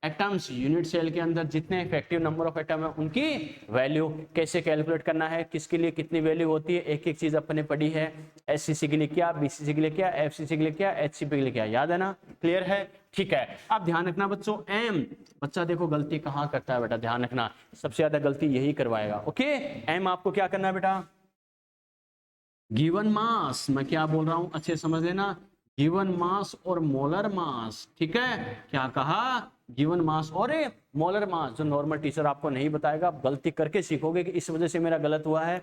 atoms, unit cell के अंदर जितने इफेक्टिव नंबर ऑफ एटम है उनकी वैल्यू कैसे कैलकुलेट करना है, किसके लिए कितनी वैल्यू होती है, एक एक चीज अपने पढ़ी है, एससीसी के लिए क्या, बीसीसी के लिए क्या, एफसीसी के लिए क्या, एचसीपी के लिए क्या, याद है ना, क्लियर है, ठीक है। अब ध्यान रखना बच्चों, एम, बच्चा देखो गलती कहाँ करता है बेटा, ध्यान रखना, सबसे ज्यादा गलती यही करवाएगा, ओके। एम आपको क्या करना है बेटा, गिवन मास, मैं क्या बोल रहा हूं अच्छे समझ लेना, गिवन मास और मोलर मास, ठीक है, क्या कहा, गिवन मास और मोलर मास, जो नॉर्मल टीचर आपको नहीं बताएगा, आप गलती करके सीखोगे कि इस वजह से मेरा गलत हुआ है,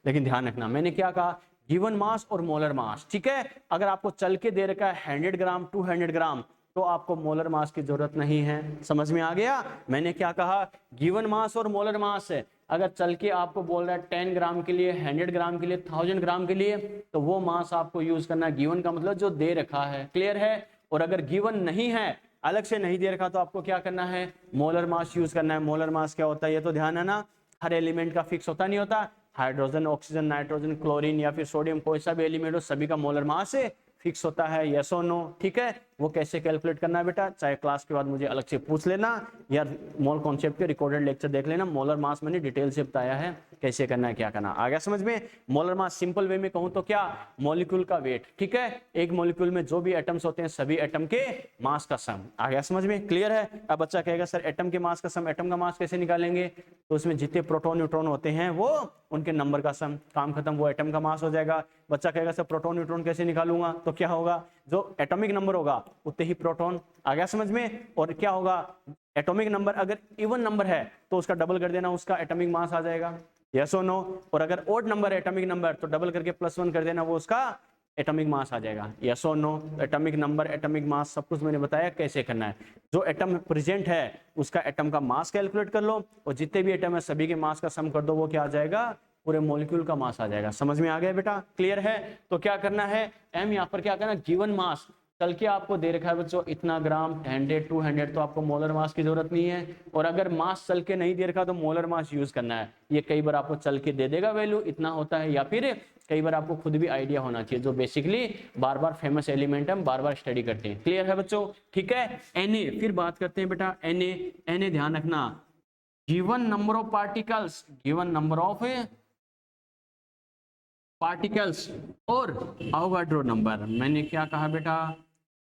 लेकिन ध्यान रखना मैंने क्या कहा, गिवन मास और मोलर मास, ठीक है। अगर आपको चल के दे रखा है 100 ग्राम 200 ग्राम, तो आपको मोलर मास की जरूरत नहीं है। समझ में आ गया मैंने क्या कहा? गिवन मास और मोलर मास है। अगर चल के आपको बोल रहा है 10 ग्राम के लिए, 100 ग्राम के लिए, 1000 ग्राम के लिए, तो वो मास आपको यूज करना है। गिवन का मतलब जो दे रखा है, क्लियर है। और अगर गिवन नहीं है, अलग से नहीं दे रखा, तो आपको क्या करना है? मोलर मास यूज करना है। मोलर मास क्या होता है ये तो ध्यान है ना, हर एलिमेंट का फिक्स होता नहीं होता। हाइड्रोजन, ऑक्सीजन, नाइट्रोजन, क्लोरीन या फिर सोडियम, कोई सा भी एलिमेंट हो, सभी का मोलर मास फिक्स होता है। यस और नो? ठीक है। वो कैसे कैलकुलेट करना है बेटा, चाहे क्लास के बाद मुझे अलग से पूछ लेना, या मोल कॉन्सेप्ट के रिकॉर्डेड लेक्चर देख लेना। मोलर मास मैंने डिटेल से बताया है कैसे करना है, क्या करना। आ गया समझ में? मोलर मास सिंपल वे में कहूं तो क्या? मॉलिक्यूल का वेट। ठीक है, एक मॉलिक्यूल में जो भी एटम्स होते हैं, सभी एटम के मास का सम। आ गया समझ में? क्लियर है। अब बच्चा कहेगा सर एटम के मास का सम, एटम का मास कैसे निकालेंगे? तो उसमें जितने प्रोटॉन न्यूट्रॉन होते हैं वो उनके नंबर का सम, काम खत्म, वो एटम का मास हो जाएगा। बच्चा कहेगा सर प्रोटॉन न्यूट्रॉन कैसे निकालूंगा? तो क्या होगा, जो एटॉमिक नंबर होगा उतने ही प्रोटॉन। आ गया समझ में? और क्या होगा, एटॉमिक नंबर अगर इवन नंबर है तो उसका डबल कर देना, उसका एटॉमिक मास आ जाएगा। यस और नो? और अगर ओड नंबर है एटॉमिक नंबर, तो डबल करके +1 कर देना, वो उसका एटॉमिक मास आ जाएगा। यस और no? Atomic number, atomic mass, सब कुछ मैंने बताया कैसे करना है। जो एटम प्रेजेंट है उसका एटम का मास कैलकुलेट कर लो, और जितने भी एटम है सभी के मास का सम कर दो, वो क्या आ जाएगा? पूरे मॉलिक्यूल का मास आ जाएगा। समझ में आ गया बेटा? क्लियर है। तो क्या करना है, एम यहाँ पर क्या करना, गिवन मास। चल के आपको दे रखा है बच्चों इतना ग्राम, 100, 200, तो आपको मोलर मास की जरूरत नहीं है। और अगर मास चल के नहीं दे रखा तो मोलर मास यूज करना है। ये कई बार आपको चल के दे देगा वैल्यू इतना होता है, या फिर कई बार आपको खुद भी आइडिया होना चाहिए, जो बेसिकली बार बार फेमस एलिमेंट हम बार बार स्टडी करते हैं। क्लियर है बच्चों? ठीक है। Na फिर बात करते हैं बेटा, Na ध्यान रखना, given number of particles, given number of particles और अवोगाड्रो नंबर। मैंने क्या कहा बेटा,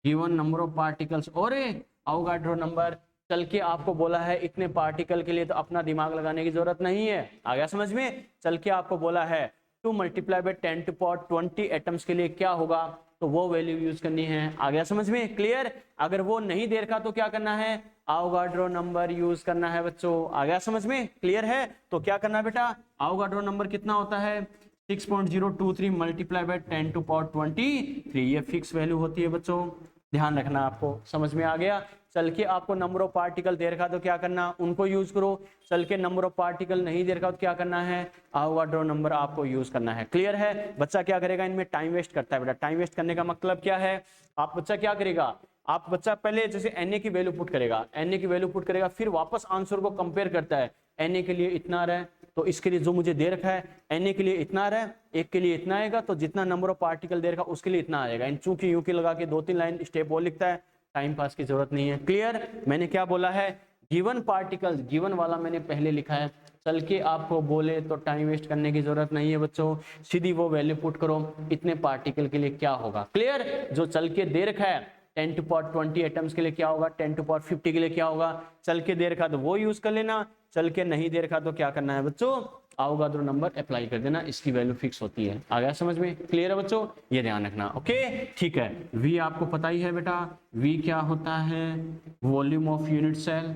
गिवन नंबर ऑफ पार्टिकल्स और अवोगाड्रो नंबर। चल के आपको बोला है इतने पार्टिकल के लिए, तो अपना दिमाग लगाने की जरूरत नहीं है। आ गया समझ में? चल के आपको बोला है 2 × 10⁻20 एटम्स के लिए क्या होगा, तो वो वैल्यू यूज करनी है। आ गया समझ में? क्लियर। अगर वो नहीं दे रखा तो क्या करना है, अवोगाड्रो नंबर यूज करना है बच्चों। आ गया समझ में? क्लियर है। तो क्या करना है बेटा, अवोगाड्रो नंबर कितना होता है, 6.023 मल्टीप्लाई बाय 10⁻23, ये फिक्स वैल्यू होती है बच्चों। ध्यान रखना, आपको समझ में आ गया। चल के आपको नंबर ऑफ पार्टिकल दे रखा तो क्या करना, उनको यूज करो। चल के नंबर ऑफ पार्टिकल नहीं दे रखा तो क्या करना है, अवोगाड्रो नंबर आपको यूज करना है। क्लियर है। बच्चा क्या करेगा, इनमें टाइम वेस्ट करता है बेटा। टाइम वेस्ट करने का मतलब क्या है, आप बच्चा क्या करेगा, आप बच्चा पहले जैसे Na की वैल्यू पुट करेगा, Na की वैल्यू पुट करेगा, फिर वापस आंसर को कंपेयर करता है। Na के लिए इतना आ रहा है, तो इसके लिए जो मुझे दे रखा है Na के लिए इतना आ रहा है, एक के लिए इतना आएगा, तो जितना नंबर ऑफ पार्टिकल दे रखा उसके लिए इतना आएगा। इन चूंकि यूं की लगा के 2-3 लाइन स्टेप और लिखता है, टाइम पास की जरूरत नहीं है। क्लियर। मैंने क्या बोला है, गिवन पार्टिकल, गिवन वाला मैंने पहले लिखा है। चल के आपको बोले तो टाइम वेस्ट करने की जरूरत नहीं है बच्चों, सीधी वो वैल्यू पुट करो, इतने पार्टिकल के लिए क्या होगा। क्लियर। जो चल के दे रखा है 10⁻20 एटम्स के लिए क्या होगा, 10⁻50 के लिए क्या होगा, चल के दे रखा तो वो यूज कर लेना, चल के नहीं दे रखा तो क्या करना है बच्चों, अवोगाड्रो नंबर अप्लाई कर देना, इसकी वैल्यू फिक्स होती है। आ गया समझ में? क्लियर है बच्चों? ये ध्यान रखना। ओके ठीक है। वी आपको पता ही है बेटा, वी क्या होता है, volume of unit cell,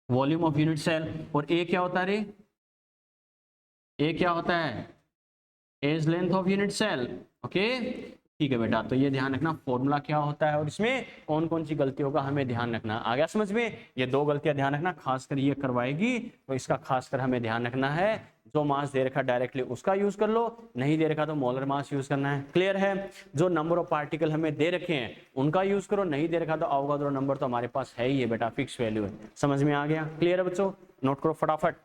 volume of unit cell. और ए क्या होता है रे, ए क्या होता है, edge length of unit cell. Okay ठीक है बेटा, तो ये ध्यान रखना फॉर्मूला क्या होता है और इसमें कौन कौन सी गलतियों का हमें ध्यान रखना। आ गया समझ में? ये 2 गलतियां ध्यान रखना, खासकर ये करवाएगी, तो इसका खासकर हमें ध्यान रखना है। जो मास दे रखा डायरेक्टली उसका यूज कर लो, नहीं दे रखा तो मोलर मास यूज करना है। क्लियर है। जो नंबर ऑफ पार्टिकल हमें दे रखे हैं उनका यूज करो, नहीं दे रखा तो अवोगाड्रो नंबर तो हमारे पास है ही है बेटा, फिक्स वैल्यू है। समझ में आ गया? क्लियर है बच्चों? नोट करो फटाफट।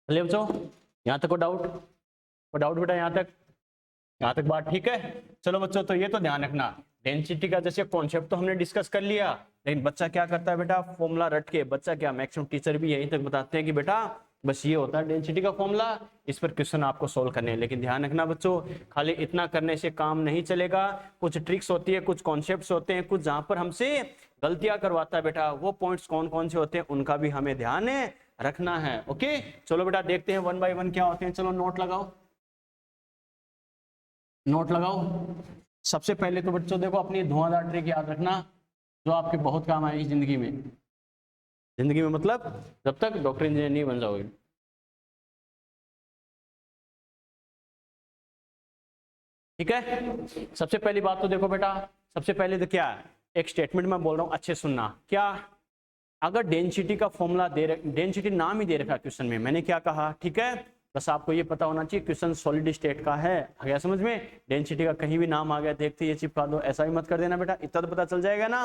चलिए बच्चों, यहाँ तक को डाउट बेटा, यहाँ तक बात ठीक है। चलो बच्चों, तो ये तो ध्यान रखना, डेंसिटी का जैसे कॉन्सेप्ट तो हमने डिस्कस कर लिया, लेकिन बच्चा क्या करता है बेटा, फॉर्मूला रट के बच्चा क्या, मैक्सिमम टीचर भी यहीं तक बताते हैं कि बेटा बस ये होता है डेंसिटी का फॉर्मूला, इस पर क्वेश्चन आपको सोल्व करने हैं। लेकिन ध्यान रखना बच्चों, खाली इतना करने से काम नहीं चलेगा, कुछ ट्रिक्स होती है, कुछ कॉन्सेप्ट्स होते हैं, कुछ जहां पर हमसे गलतियां करवाता है बेटा, वो पॉइंट्स कौन कौन से होते हैं उनका भी हमें ध्यान रखना है। ओके, चलो बेटा देखते हैं 1 बाय 1 क्या होते हैं। चलो नोट लगाओ। सबसे पहले तो बच्चों देखो, अपनी धुआंधार ट्रिक याद रखना, जो आपके बहुत काम आएगी जिंदगी में मतलब जब तक डॉक्टर इंजीनियर नहीं बन जाओगे। ठीक है, सबसे पहली बात तो देखो बेटा, सबसे पहले तो क्या है, एक स्टेटमेंट मैं बोल रहा हूं, अच्छे सुनना। क्या, अगर डेंसिटी का फॉर्मूला डेंसिटी नाम ही दे रखा क्वेश्चन में, मैंने क्या कहा, ठीक है, बस आपको ये पता होना चाहिए क्वेश्चन सॉलिड स्टेट का है, आ गया समझ में। डेंसिटी का कहीं भी नाम आ गया देखते ये चिपका दो, ऐसा भी मत कर देना बेटा, इतना तो पता चल जाएगा ना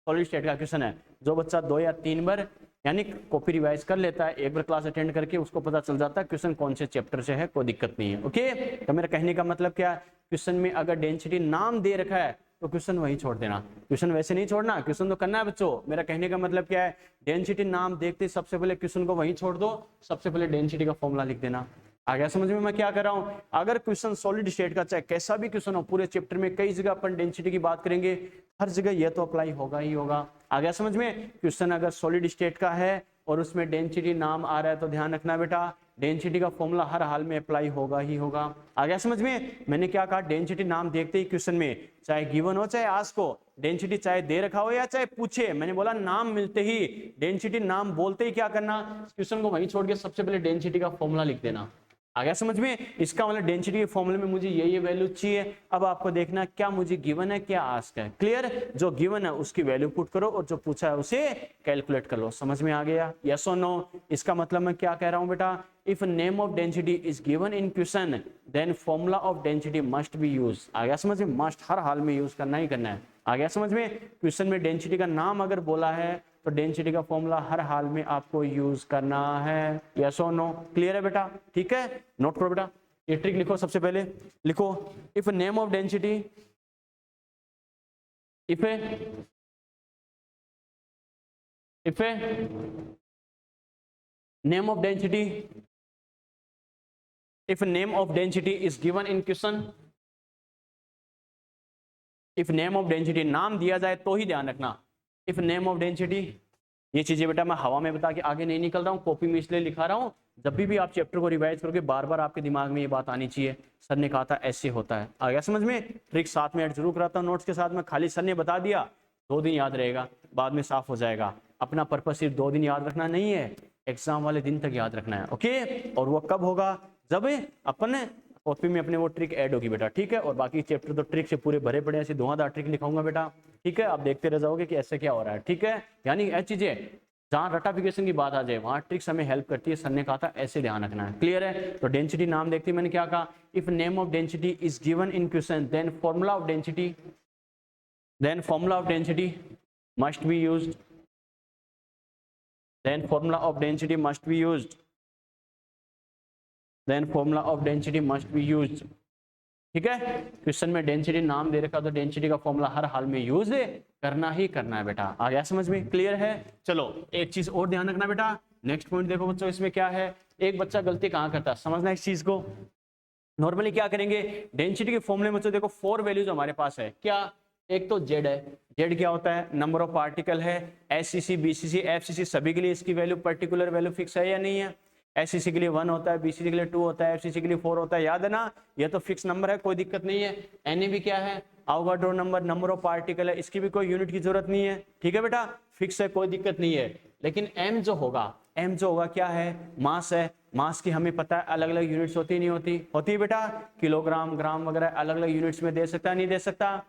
सॉलिड स्टेट का क्वेश्चन है। जो बच्चा 2 या 3 बार यानी कॉपी रिवाइज कर लेता है, एक बार क्लास अटेंड करके, उसको पता चल जाता है क्वेश्चन कौन से चैप्टर से है, कोई दिक्कत नहीं है। ओके, तो मेरा कहने का मतलब क्या है, क्वेश्चन में अगर डेंसिटी नाम दे रखा है तो क्वेश्चन वही छोड़ देना, क्वेश्चन वैसे नहीं छोड़ना, क्वेश्चन तो करना है बच्चों। मेरा कहने का मतलब क्या है, डेंसिटी नाम देखते सबसे पहले क्वेश्चन को वहीं छोड़ दो, सबसे पहले डेंसिटी का फॉर्मूला लिख देना। आ गया समझ में मैं क्या कर रहा हूं। अगर क्वेश्चन सॉलिड स्टेट का चाहे कैसा भी क्वेश्चन हो, पूरे चैप्टर में कई जगह अपन डेंसिटी की बात करेंगे, हर जगह यह तो अप्लाई होगा ही होगा। आ गया समझ में, क्वेश्चन अगर सॉलिड स्टेट का है और उसमें डेंसिटी नाम आ रहा है तो ध्यान रखना बेटा, डेंसिटी का फॉर्मूला हर हाल में अप्लाई होगा ही होगा। आ गया समझ में, मैंने क्या कहा, डेंसिटी नाम देखते ही क्वेश्चन में, चाहे गिवन हो चाहे आस्क हो, डेंसिटी चाहे दे रखा हो या चाहे पूछे, मैंने बोला नाम मिलते ही, डेंसिटी नाम बोलते ही क्या करना, क्वेश्चन को वहीं छोड़ के सबसे पहले डेंसिटी का फॉर्मूला लिख देना। आ गया समझ में, इसका मतलब डेंसिटी के फॉर्मूले में मुझे ये वैल्यू चाहिए, अब आपको देखना क्या मुझे गिवन है क्या आस्क है। क्लियर, जो गिवन है उसकी वैल्यू पुट करो और जो पूछा है उसे कैलकुलेट कर लो। समझ में आ गया, यस और नो। इसका मतलब मैं क्या कह रहा हूं बेटा, if name of density is given in question then formula of density must be use. आ गया समझ में, मस्ट हर हाल में यूज करना ही करना है। आ गया समझ में, क्वेश्चन में डेंसिटी का नाम अगर बोला है तो डेंसिटी का फॉर्मूला हर हाल में आपको यूज करना है, यस और नो। क्लियर है बेटा, ठीक है, नोट करो बेटा, ये ट्रिक लिखो। सबसे पहले लिखो, if name of density, if name of density, if name of density is given in question, if name of density नाम दिया जाए तो ही ध्यान रखना, if name of density, ये चीजें बेटा मैं हवा में बता के आगे नहीं निकल रहा हूँ, कॉपी में इसलिए लिखा रहा हूँ, जब भी आप चैप्टर को रिवाइज करोगे बार बार आपके दिमाग में ये बात आनी चाहिए, सर ने कहा था ऐसे होता है। आ गया समझ में, ट्रिक साथ में ऐड जरूर कराता हूँ नोट्स के साथ में, खाली सर ने बता दिया 2 दिन याद रहेगा, बाद में साफ हो जाएगा। अपना पर्पज सिर्फ 2 दिन याद रखना नहीं है, एग्जाम वाले दिन तक याद रखना है। ओके, और वो कब होगा, जब अपन कॉपी में अपने वो ट्रिक ऐड होगी बेटा, ठीक है। और बाकी चैप्टर तो ट्रिक से पूरे भरे पड़े, ऐसे धुआंधार ट्रिक लिखाऊंगा बेटा, ठीक है, आप देखते रह जाओगे कि ऐसे क्या हो रहा है, ठीक है। यानी ऐसी चीजें जहां रटाफिकेशन की बात आ जाए वहां ट्रिक्स हमें हेल्प करती है, सर ने कहा था ऐसे ध्यान रखना है। क्लियर है, तो डेंसिटी नाम देखते मैंने क्या कहा, if name of density is given in question then formula of density, must be used, then formula of density must be used, ठीक है। क्वेश्चन में डेंसिटी नाम दे रखा तो डेंसिटी का फॉर्मूला हर हाल में यूज करना ही करना है बेटा। आ गया समझ में, क्लियर है। चलो एक चीज और ध्यान रखना बेटा, नेक्स्ट पॉइंट देखो बच्चों, इसमें क्या है, एक बच्चा गलती कहाँ करता है, समझना इस चीज को। नॉर्मली क्या करेंगे, डेंसिटी के फॉर्मूले में बच्चों देखो 4 वैल्यूज हमारे पास है, क्या, एक तो जेड है, जेड क्या होता है, नंबर ऑफ पार्टिकल है, एससीसी बीसीसी एफसीसी सभी के लिए इसकी वैल्यू पर्टिकुलर वैल्यू फिक्स है या नहीं है, एससीसी के लिए 1 होता है, बीसीसी के लिए 2 होता है, एफसीसी के लिए 4 होता है, याद है ना, ये तो फिक्स नंबर है, कोई दिक्कत नहीं है। एन भी क्या है, Avogadro number, number of particle है, इसकी भी कोई यूनिट की जरूरत नहीं है, ठीक है बेटा, फिक्स है, कोई दिक्कत नहीं है। लेकिन एम जो होगा क्या है, मास है, मास की हमें पता है अलग अलग यूनिट्स होती नहीं होती है बेटा, किलोग्राम ग्राम वगैरह अलग अलग यूनिट्स में दे सकता है नहीं दे सकता,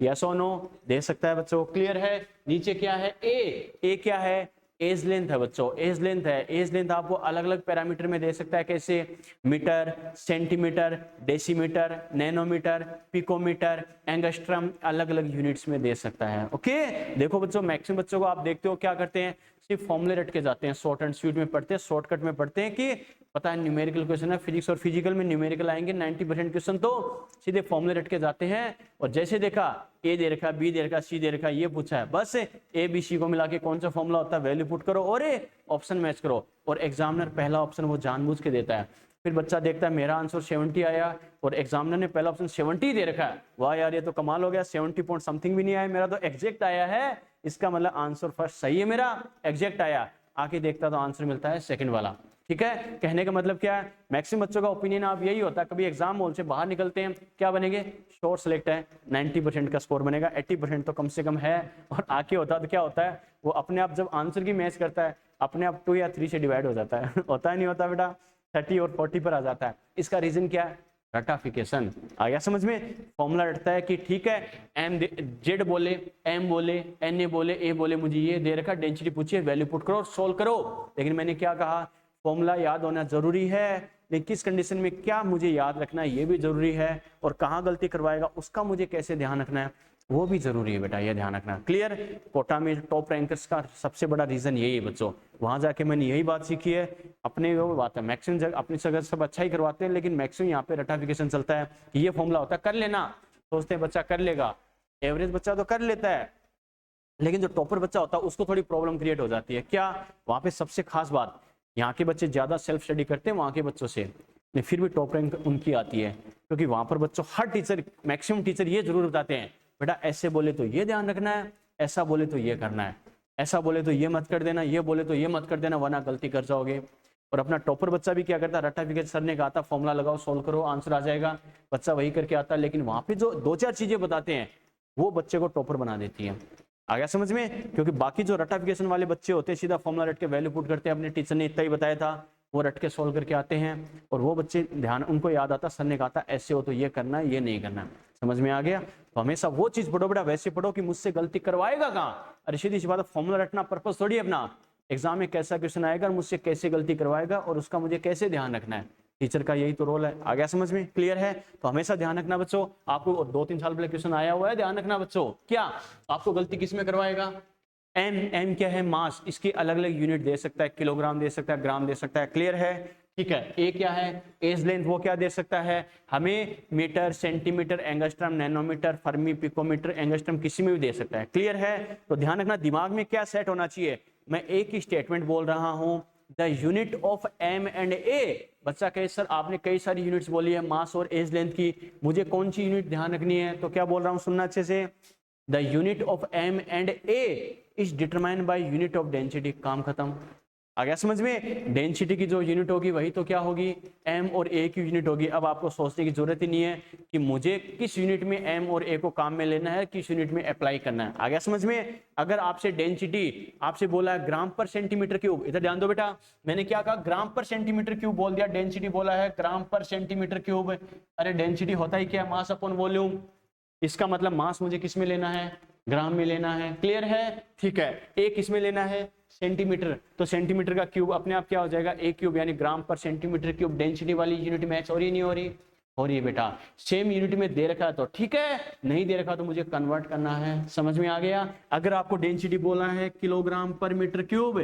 यस और नो, दे सकता है बच्चों। क्लियर है, नीचे क्या है, ए क्या है, एज लेंथ है बच्चों, एज लेंथ है, एज लेंथ आपको अलग अलग पैरामीटर में दे सकता है, कैसे, metre, centimetre, decimetre, nanometre, picometre, angstrom, अलग अलग यूनिट्स में दे सकता है। ओके, देखो बच्चों मैक्सिमम बच्चों को आप देखते हो क्या करते हैं, सिर्फ फॉर्मूले रट के जाते हैं, शॉर्ट एंड स्वीट में पढ़ते हैं, शॉर्टकट में पढ़ते हैं कि पता है न्यूमेरिकल क्वेश्चन है, फिजिक्स और फिजिकल में न्यूमेरिकल आएंगे 90% क्वेश्चन तो सीधे फॉर्मूले रट के जाते हैं। और जैसे देखा ए दे रखा, बी दे रखा, सी दे रखा, ये पूछा है, बस ए बी सी को मिला के कौन सा फॉर्मूला होता है वैल्यू पुट करो और ऑप्शन मैच करो। और एग्जामिनर पहला ऑप्शन वो जानबूझ के देता है, फिर बच्चा देखता है मेरा आंसर 70 आया और एग्जामिनर ने पहला ऑप्शन 70 दे रखा है, वाह यार ये तो कमाल हो गया, 70 पॉइंट समथिंग भी नहीं आया, मेरा तो एग्जैक्ट आया है, इसका मतलब आंसर फर्स्ट सही है, मेरा एग्जैक्ट आया। आके देखता तो आंसर मिलता है सेकंड वाला। ठीक है, कहने का मतलब क्या है, मैक्सिमम बच्चों का ओपिनियन आप यही होता है, कभी एग्जाम हॉल से बाहर निकलते हैं क्या बनेंगे, शॉर्ट सेलेक्ट है, 90% का स्कोर बनेगा, 80% तो कम से कम है। और आके होता तो क्या होता है, वो अपने आप जब आंसर की मैच करता है अपने आप 2 या 3 से डिवाइड हो जाता है होता है नहीं होता बेटा, 30 और 40 पर आ जाता है। इसका रीजन क्या है, रटाफिकेशन। आ गया समझ में, फॉर्मूला रटता है कि ठीक है एम जेड बोले, एम बोले, एन ए बोले, ए बोले, मुझे ये दे रखा, डेंसिटी पूछिए, वैल्यू पुट करो और सोल्व करो। लेकिन मैंने क्या कहा, फॉर्मूला याद होना जरूरी है, लेकिन किस कंडीशन में क्या मुझे याद रखना है ये भी जरूरी है, और कहाँ गलती करवाएगा उसका मुझे कैसे ध्यान रखना है वो भी जरूरी है बेटा, ये ध्यान रखना। क्लियर, कोटा में टॉप रैंकर्स का सबसे बड़ा रीजन यही है बच्चों, वहां जाके मैंने यही बात सीखी है। अपने वो बात है मैक्सिमम जगह अपनी जगह सब अच्छा ही करवाते हैं, लेकिन मैक्सिमम यहाँ पे रटाफिकेशन चलता है कि ये फॉर्मूला होता है कर लेना, सोचते हैं बच्चा कर लेगा, एवरेज बच्चा तो कर लेता है, लेकिन जो टॉपर बच्चा होता है उसको थोड़ी प्रॉब्लम क्रिएट हो जाती है। क्या, वहां पे सबसे खास बात, यहाँ के बच्चे ज्यादा सेल्फ स्टडी करते हैं वहां के बच्चों से, लेकिन फिर भी टॉप रैंक उनकी आती है, क्योंकि वहां पर बच्चों हर टीचर मैक्सिमम टीचर ये जरूर बताते हैं बेटा ऐसे बोले तो ये ध्यान रखना है, ऐसा बोले तो ये करना है, ऐसा बोले तो ये मत कर देना, ये बोले तो ये मत कर देना वरना गलती कर जाओगे। और अपना टॉपर बच्चा भी क्या करता है, रट्टाफिकेशन सर ने कहा था फॉर्मूला लगाओ सोल्व करो आंसर आ जाएगा, बच्चा वही करके आता है, लेकिन वहां पे जो 2-4 चीजें बताते हैं वो बच्चे को टॉपर बना देती है। आ गया समझ में, क्योंकि बाकी जो रटाफिकेशन वाले बच्चे होते हैं सीधा फॉर्मूला रट के वैल्यू पुट करते हैं, अपने टीचर ने इतना ही बताया था वो रट के सोल्व करके आते हैं, और वो बच्चे ध्यान उनको याद आता सर ने कहा था ऐसे हो तो ये करना है ये नहीं करना। समझ में आ गया, तो हमेशा वो चीज पढ़ो बेटा, वैसे पढ़ो कि मुझसे गलती करवाएगा कहाँ, अरे सीधी सी बात, फॉर्मूला रटना पर्पस थोड़ी अपना, एग्जाम में कैसा क्वेश्चन आएगा और मुझसे कैसे गलती करवाएगा और उसका मुझे कैसे ध्यान रखना है, टीचर का यही तो रोल है। आ गया समझ में, क्लियर है, तो हमेशा ध्यान रखना बच्चों, आपको 2-3 साल पहले क्वेश्चन आया हुआ है, ध्यान रखना बच्चों, क्या आपको गलती किस में करवाएगा, एम, एम क्या है मास, इसकी अलग अलग यूनिट दे सकता है, किलोग्राम दे सकता है, ग्राम दे सकता है, क्लियर है, ठीक है। ए क्या है, एज लेंथ वो क्या दे सकता है हमें, metre, centimetre, angstrom, nanometre, fermi, picometre, angstrom किसी में भी दे सकता है, क्लियर है। तो ध्यान रखना दिमाग में क्या सेट होना चाहिए, मैं एक ही स्टेटमेंट बोल रहा हूं, the unit of M and A. बच्चा कहे सर आपने कई सारी यूनिट्स बोली है मास और एज लेंथ की, मुझे कौन सी यूनिट ध्यान रखनी है, तो क्या बोल रहा हूं सुनना अच्छे से, the unit of M and a is determined by unit of density, काम खत्म। आ गया समझ में, डेंसिटी की जो यूनिट होगी वही तो क्या होगी, एम और ए की यूनिट होगी। अब आपको सोचने की जरूरत ही नहीं है कि मुझे किस यूनिट में एम और ए को काम में लेना है, किस यूनिट में अप्लाई करना है। आ गया समझ में, अगर आपसे डेंसिटी आपसे बोला है ग्राम पर सेंटीमीटर क्यूब, इधर ध्यान दो बेटा, मैंने क्या कहा ग्राम पर सेंटीमीटर क्यूब बोल दिया, डेंसिटी बोला है ग्राम पर सेंटीमीटर क्यूब। अरे डेंसिटी होता ही क्या, मास अपॉन वॉल्यूम, इसका मतलब मास मुझे किस में लेना है, ग्राम में लेना है, क्लियर है, ठीक है। ए किस में लेना है, सेंटीमीटर, तो सेंटीमीटर का क्यूब अपने आप क्या हो जाएगा ए क्यूब, यानी ग्राम पर सेंटीमीटर क्यूब, डेंसिटी वाली यूनिट मैच हो रही नहीं हो रही, हो रही है बेटा। सेम यूनिट में दे रखा है तो ठीक है, नहीं दे रखा तो मुझे कन्वर्ट करना है, समझ में आ गया। अगर आपको डेंसिटी बोलना है किलोग्राम पर मीटर क्यूब,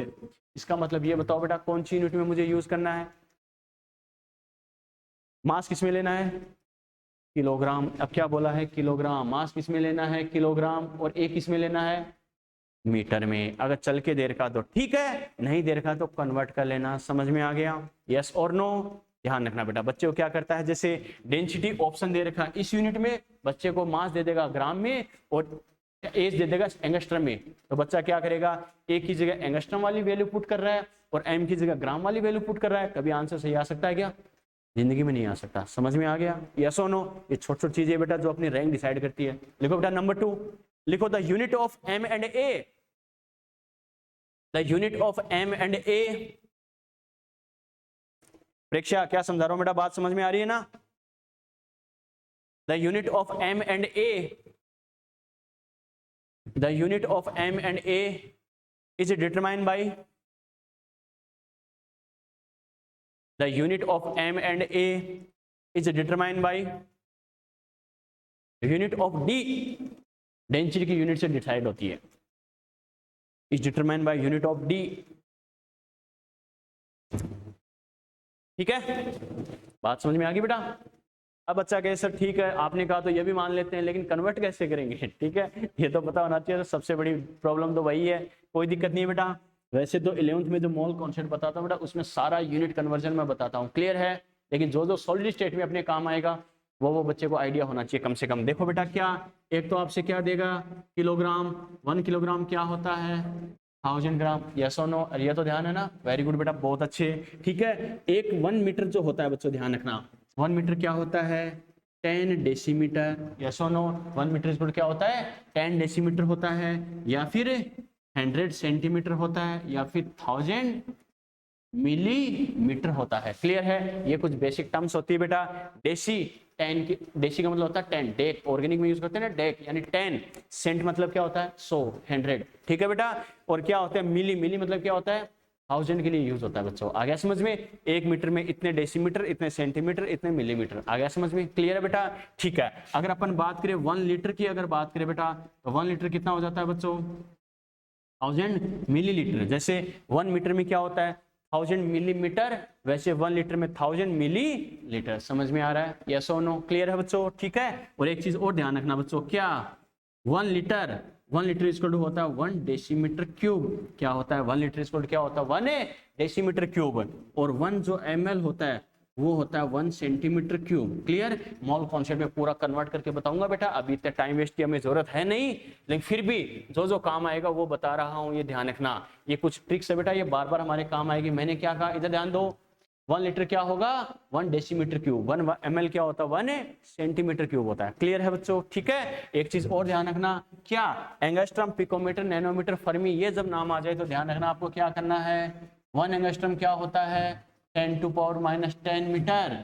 इसका मतलब ये बताओ बेटा कौन सी यूनिट में मुझे यूज करना है, मास किस में लेना है, किलोग्राम। अब क्या बोला है किलोग्राम, मास किस में लेना है किलोग्राम, और ए किस में लेना है मीटर में। अगर चल के दे रखा तो ठीक है, नहीं दे रखा तो कन्वर्ट कर लेना, समझ में आ गया, यस और नो। ध्यान रखना बेटा, बच्चे को क्या करता है, जैसे डेंसिटी ऑप्शन दे रखा इस यूनिट में, बच्चे को मास दे देगा ग्राम में और एज दे देगा एंगस्ट्रम में, तो बच्चा क्या करेगा, ए की जगह एंगस्ट्रम वाली वैल्यू पुट कर रहा है और एम की जगह ग्राम वाली वैल्यू पुट कर रहा है। कभी आंसर सही आ सकता है क्या, जिंदगी में नहीं आ सकता, समझ में आ गया, यस और नो। ये छोटी छोटी चीजें बेटा जो अपनी रैंक डिसाइड करती है। लिखो बेटा नंबर 2, लिखो the unit of M and A, the unit of M and A. Preksha क्या समझा रहा हूं बेटा, बात समझ में आ रही है ना, the unit of M and A, the unit of M and a is determined by, the unit of m and a is determined by unit of d, density की यूनिट से डिसाइड होती है, is determined by unit of d। ठीक है, बात समझ में आ गई बेटा। अब बच्चा कहे सर ठीक है आपने कहा तो ये भी मान लेते हैं, लेकिन कन्वर्ट कैसे करेंगे? ठीक है, ये तो पता होना चाहिए। तो सबसे बड़ी प्रॉब्लम तो वही है, कोई दिक्कत नहीं है बेटा। वैसे तो 11th में जो मोल कॉन्सेप्ट बताता हूँ बेटा, उसमें सारा यूनिट कन्वर्जन में बताता हूँ, क्लियर है। लेकिन जो जो सॉलिड स्टेट में अपने काम आएगा वो बच्चे को आइडिया होना चाहिए कम से कम। देखो बेटा क्या, एक तो आपसे क्या देगा, किलोग्राम, 1 किलोग्राम क्या होता है, 1000 ग्राम, यस और नो, ये तो ध्यान है ना, वेरी गुड बेटा, बहुत अच्छे। ठीक है, एक 1 मीटर जो होता है बच्चों ध्यान रखना, 1 मीटर क्या होता है, 10 डेसीमीटर, यस और नो, 1 मीटर इक्वल क्या होता है, 10 डेसीमीटर होता है, या फिर 100 सेंटीमीटर होता है, या फिर 1000 मिलीमीटर होता है, क्लियर है। ये कुछ बेसिक टर्म्स होती है बेटा। डेसी, 10 की, डेसी का मतलब होता है 10, डेक ऑर्गेनिक में यूज करते हैं ना डेक, यानी 10, सेंट मतलब क्या होता है 100, 100, ठीक है बेटा। और क्या होता है मिली, मिली मतलब क्या होता है 1000 के लिए यूज होता है बच्चों, आ गया समझ में। 1 मीटर में इतने डेसीमीटर, इतने सेंटीमीटर, इतने मिलीमीटर, आ गया समझ में, क्लियर है बेटा। ठीक है, अगर अपन बात करें 1 लीटर की, अगर बात करें बेटा तो 1 लीटर कितना हो जाता है बच्चों, 1000 मिलीलीटर। जैसे 1 मीटर में क्या होता है 1000 मिलीमीटर, वैसे 1 लीटर में 1000 मिलीलीटर, समझ में आ रहा है, यस और नो, क्लियर है बच्चों। ठीक है, और एक चीज और ध्यान रखना बच्चों, क्या 1 लीटर इक्वल टू होता है 1 डेसीमीटर क्यूब, क्या होता है 1 लीटर इक्वल टू क्या होता है 1 डेसीमीटर क्यूब, और 1 जो ml होता है वो होता है 1 centimetre cube, clear. Mall concept में पूरा कन्वर्ट करके बताऊंगा बेटा, अभी इतने टाइम वेस्ट की हमें जरूरत है नहीं, लेकिन फिर भी जो जो काम आएगा वो बता रहा हूँ, ये ध्यान रखना। ये कुछ ट्रिक्स है बेटा, ये बार बार हमारे काम आएगी। मैंने क्या कहा, इधर ध्यान दो, 1 लीटर क्या होगा 1 डेसीमीटर क्यूब, 1 ml क्या होता है 1 सेंटीमीटर क्यूब होता है, क्लियर है बच्चों। ठीक है, एक चीज और ध्यान रखना, क्या एंगस्ट्रॉम, पिकोमीटर, नैनोमीटर, फर्मी, ये जब नाम आ जाए तो ध्यान रखना आपको क्या करना है। 1 एंगस्ट्रॉम क्या होता है 10 टू पावर -10 मीटर,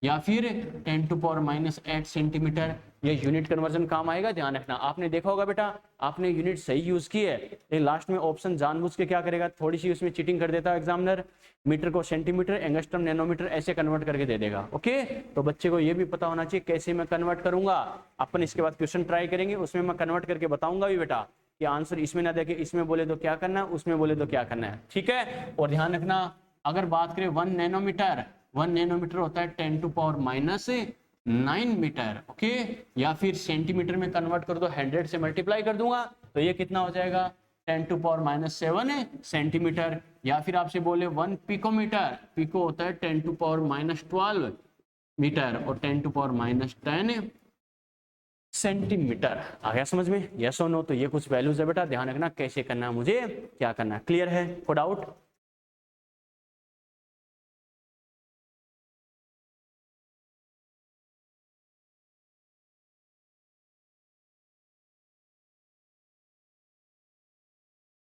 या फिर 10 टू पावर -8 सेंटीमीटर, ये यूनिट कन्वर्जन काम आएगा, ध्यान रखना। आपने देखा होगा बेटा, आपने यूनिट सही यूज की है, लेकिन लास्ट में ऑप्शन जानबूझ के क्या करेगा, थोड़ी सी उसमें चीटिंग कर देता है एग्जामिनर, मीटर को सेंटीमीटर, एंगस्ट्रॉम, नैनोमीटर ऐसे कन्वर्ट करके दे देगा। ओके, तो बच्चे को ये भी पता होना चाहिए कैसे मैं कन्वर्ट करूंगा। अपन इसके बाद क्वेश्चन ट्राई करेंगे, उसमें मैं कन्वर्ट करके बताऊंगा भी बेटा कि आंसर इसमें ना देखे, इसमें बोले तो क्या करना है, उसमें बोले तो क्या करना है, ठीक है। और ध्यान रखना, अगर बात करें 1 नैनोमीटर, 1 नैनोमीटर होता है 10 टू पावर -9 मीटर, ओके। या फिर सेंटीमीटर में कन्वर्ट कर दो, 100 से मल्टीप्लाई कर दूंगा तो ये कितना हो जाएगा 10 टू पावर -7 सेंटीमीटर। या फिर आपसे बोले 1 पिकोमीटर, पिको होता है 10 टू पावर -12 मीटर, और 10 टू पावर -10 सेंटीमीटर, आ गया समझ में, यस और नो। तो ये कुछ वैल्यूज है बेटा, ध्यान रखना कैसे करना है, मुझे क्या करना है, क्लियर है, कोई डाउट।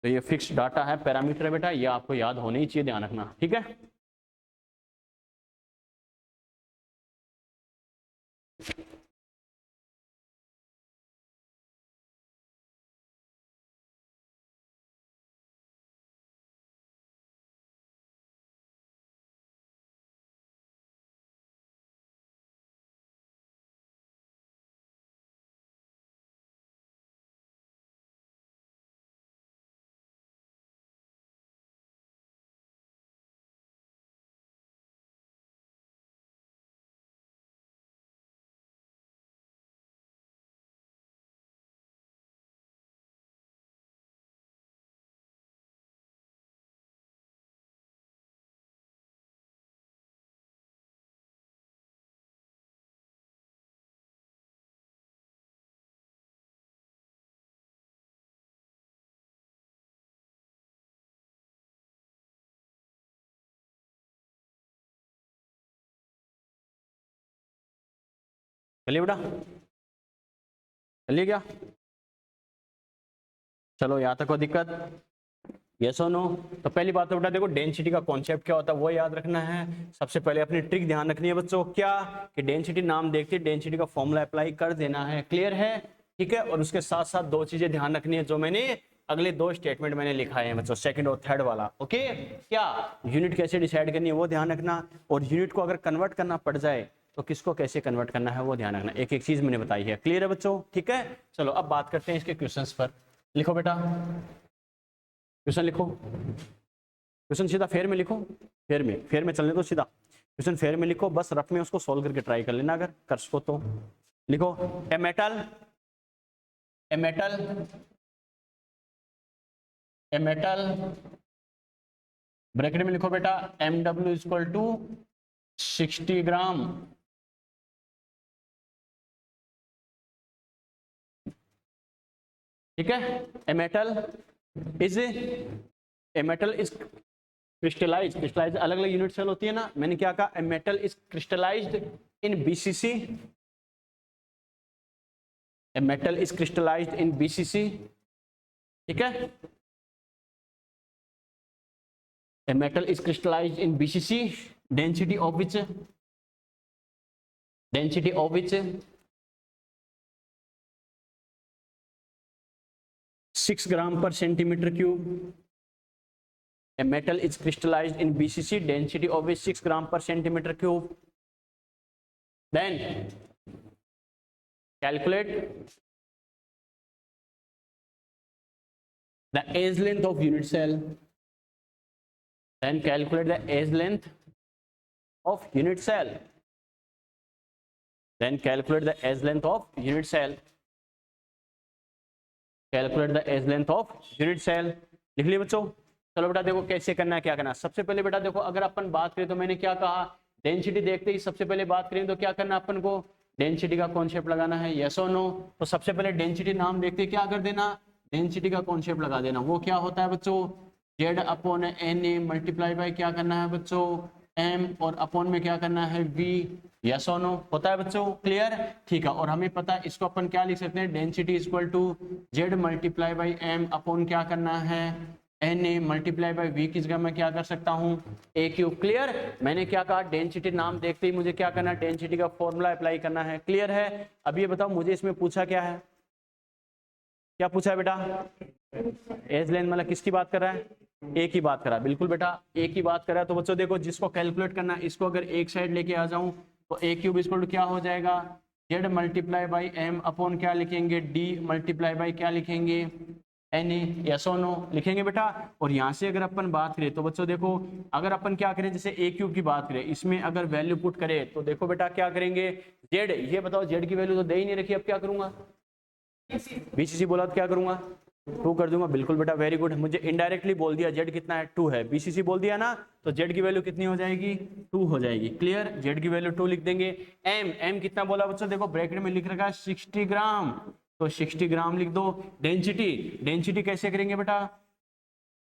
तो ये फिक्स डाटा है, पैरामीटर है बेटा, ये आपको याद होने ही चाहिए, ध्यान रखना, ठीक है। चलिए बेटा, चलिए क्या, चलो यहाँ तक कोई दिक्कत, यस और नो। तो पहली बात तो बेटा देखो, डेंसिटी का कॉन्सेप्ट क्या होता है वो याद रखना है। सबसे पहले अपनी ट्रिक ध्यान रखनी है बच्चों, क्या कि डेंसिटी नाम देखते डेंसिटी का फॉर्मूला अप्लाई कर देना है, क्लियर है, ठीक है। और उसके साथ साथ दो चीजें ध्यान रखनी है जो मैंने अगले दो स्टेटमेंट मैंने लिखा है बच्चों, सेकंड और थर्ड वाला, ओके। क्या यूनिट कैसे डिसाइड करनी है वो ध्यान रखना, और यूनिट को अगर कन्वर्ट करना पड़ जाए तो किसको कैसे कन्वर्ट करना है वो ध्यान रखना, एक एक चीज मैंने बताई है, क्लियर है बच्चों, ठीक है। चलो अब बात करते हैं इसके क्वेश्चंस पर, लिखो बेटा, क्वेश्चन लिखो, क्वेश्चन सीधा फेयर में लिखो, फेयर में चलने दो सीधा। क्वेश्चन फेयर में लिखो, बस रफ में उसको सॉल्व करके ट्राई कर लेना अगर कर सको तो। लिखो ए मेटल ब्रैकेट में लिखो बेटा MW इक्वल टू 60 ग्राम। ठीक है, ए मेटल इज क्रिस्टलाइज अलग अलग यूनिट सेल होती है ना, मैंने क्या कहा, a metal is crystallised in BCC, a metal is crystallised in BCC। ठीक है, a metal is crystallised in BCC, density of which 6 gram per centimetre cube. A metal is crystallized in BCC, density of which 6 gram per centimeter cube. Then calculate the edge length of unit cell. Then calculate the edge length of unit cell. Then calculate the edge length of unit cell. Calculate the edge length of unit cell. लिख लिया बच्चों। चलो बेटा देखो कैसे करना है, क्या करना है। सबसे पहले बेटा देखो, अगर अपन बात करें तो मैंने क्या कहा, डेंसिटी देखते ही सबसे पहले बात करें तो क्या करना है अपन को, डेंसिटी का कॉन्सेप्ट लगाना है, यस और नो। तो सबसे पहले डेंसिटी नाम देखते क्या कर देना, डेंसिटी का कॉन्सेप्ट लगा देना। वो क्या होता है बच्चों, Z upon N A multiply by क्या करना है बच्चों, एम, और अपॉन में क्या करना है वी, यस और नो होता है बच्चों, क्लियर। ठीक है, और हमें पता है इसको अपन क्या लिख सकते हैं, density equal to Z multiply by M upon क्या करना है N A multiply by V की जगह मैं क्या कर सकता हूँ ए क्यूब, क्लियर। मैंने क्या कहा, डेंसिटी नाम देखते ही मुझे क्या करना है, डेंसिटी का फॉर्मूला अप्लाई करना है, क्लियर है। अब ये बताओ मुझे इसमें पूछा क्या है, क्या पूछा है बेटा, एज लेंथ मतलब किसकी बात कर रहा है, ए की बात कर रहा है, बिल्कुल बेटा ए की बात कर रहा है। तो बच्चों देखो जिसको कैलकुलेट करना है, इसको अगर एक साइड लेके आ जाऊं तो ए क्यूब इक्वल टू क्या हो जाएगा, Z multiply by M upon क्या लिखेंगे, डी मल्टीप्लाई बाई क्या लिखेंगे, एन ए, यस और नो लिखेंगे बेटा। और यहाँ से अगर अपन बात करें तो बच्चों देखो, अगर अपन क्या करें, जैसे ए क्यूब की बात करें, इसमें अगर वैल्यू पुट करें तो देखो बेटा क्या करेंगे, जेड, ये बताओ जेड की वैल्यू तो दे ही नहीं रखी, अब क्या करूंगा, बीसीसी बोला तो क्या करूंगा, 2 कर दूंगा, बिल्कुल बेटा वेरी गुड। मुझे इनडायरेक्टली बोल दिया जेड कितना है, 2 है, बीसीसी बोल दिया ना, तो जेड की वैल्यू कितनी हो जाएगी, 2 हो जाएगी, क्लियर। जेड की वैल्यू 2 लिख देंगे। एम कितना बोला बच्चों, देखो ब्रैकेट में लिख रखा है 60 ग्राम, तो 60 ग्राम लिख दो। डेंसिटी कैसे करेंगे बेटा,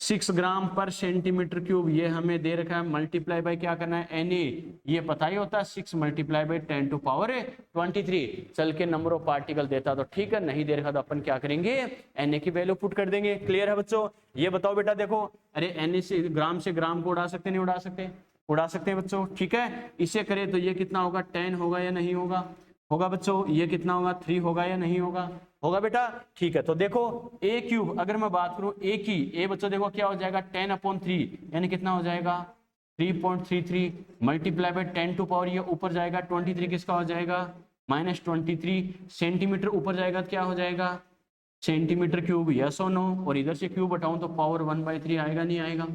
6 ग्राम पर सेंटीमीटर क्यूब, ये हमें दे रखा है, मल्टीप्लाई बाय क्या करना है एन ए, ये पता ही होता है 6 मल्टीप्लाई बाय 10 टू पावर 23, चल के नंबर ऑफ पार्टिकल देता तो ठीक है, नहीं दे रखा तो अपन क्या करेंगे, एन ए की वैल्यू पुट कर देंगे, क्लियर है बच्चों। ये बताओ बेटा देखो, अरे एन ए से ग्राम को उड़ा सकते नहीं उड़ा सकते, उड़ा सकते हैं बच्चों, ठीक है। इसे करें तो ये कितना होगा, 10 होगा या नहीं होगा, होगा बच्चों। ये कितना होगा, 3 होगा या नहीं होगा, होगा बेटा, ठीक है। तो देखो ए क्यूब अगर मैं बात करूं ए की, ए बच्चों देखो क्या हो जाएगा, 10/3 यानी कितना हो जाएगा 3.33 मल्टीप्लाई बाय 10 टू पावर, ये ऊपर जाएगा 23 किसका हो जाएगा -23 सेंटीमीटर, ऊपर जाएगा क्या हो जाएगा सेंटीमीटर क्यूब, यस और नो। और इधर से क्यूब हटाऊं तो पावर 1/3 आएगा नहीं आएगा,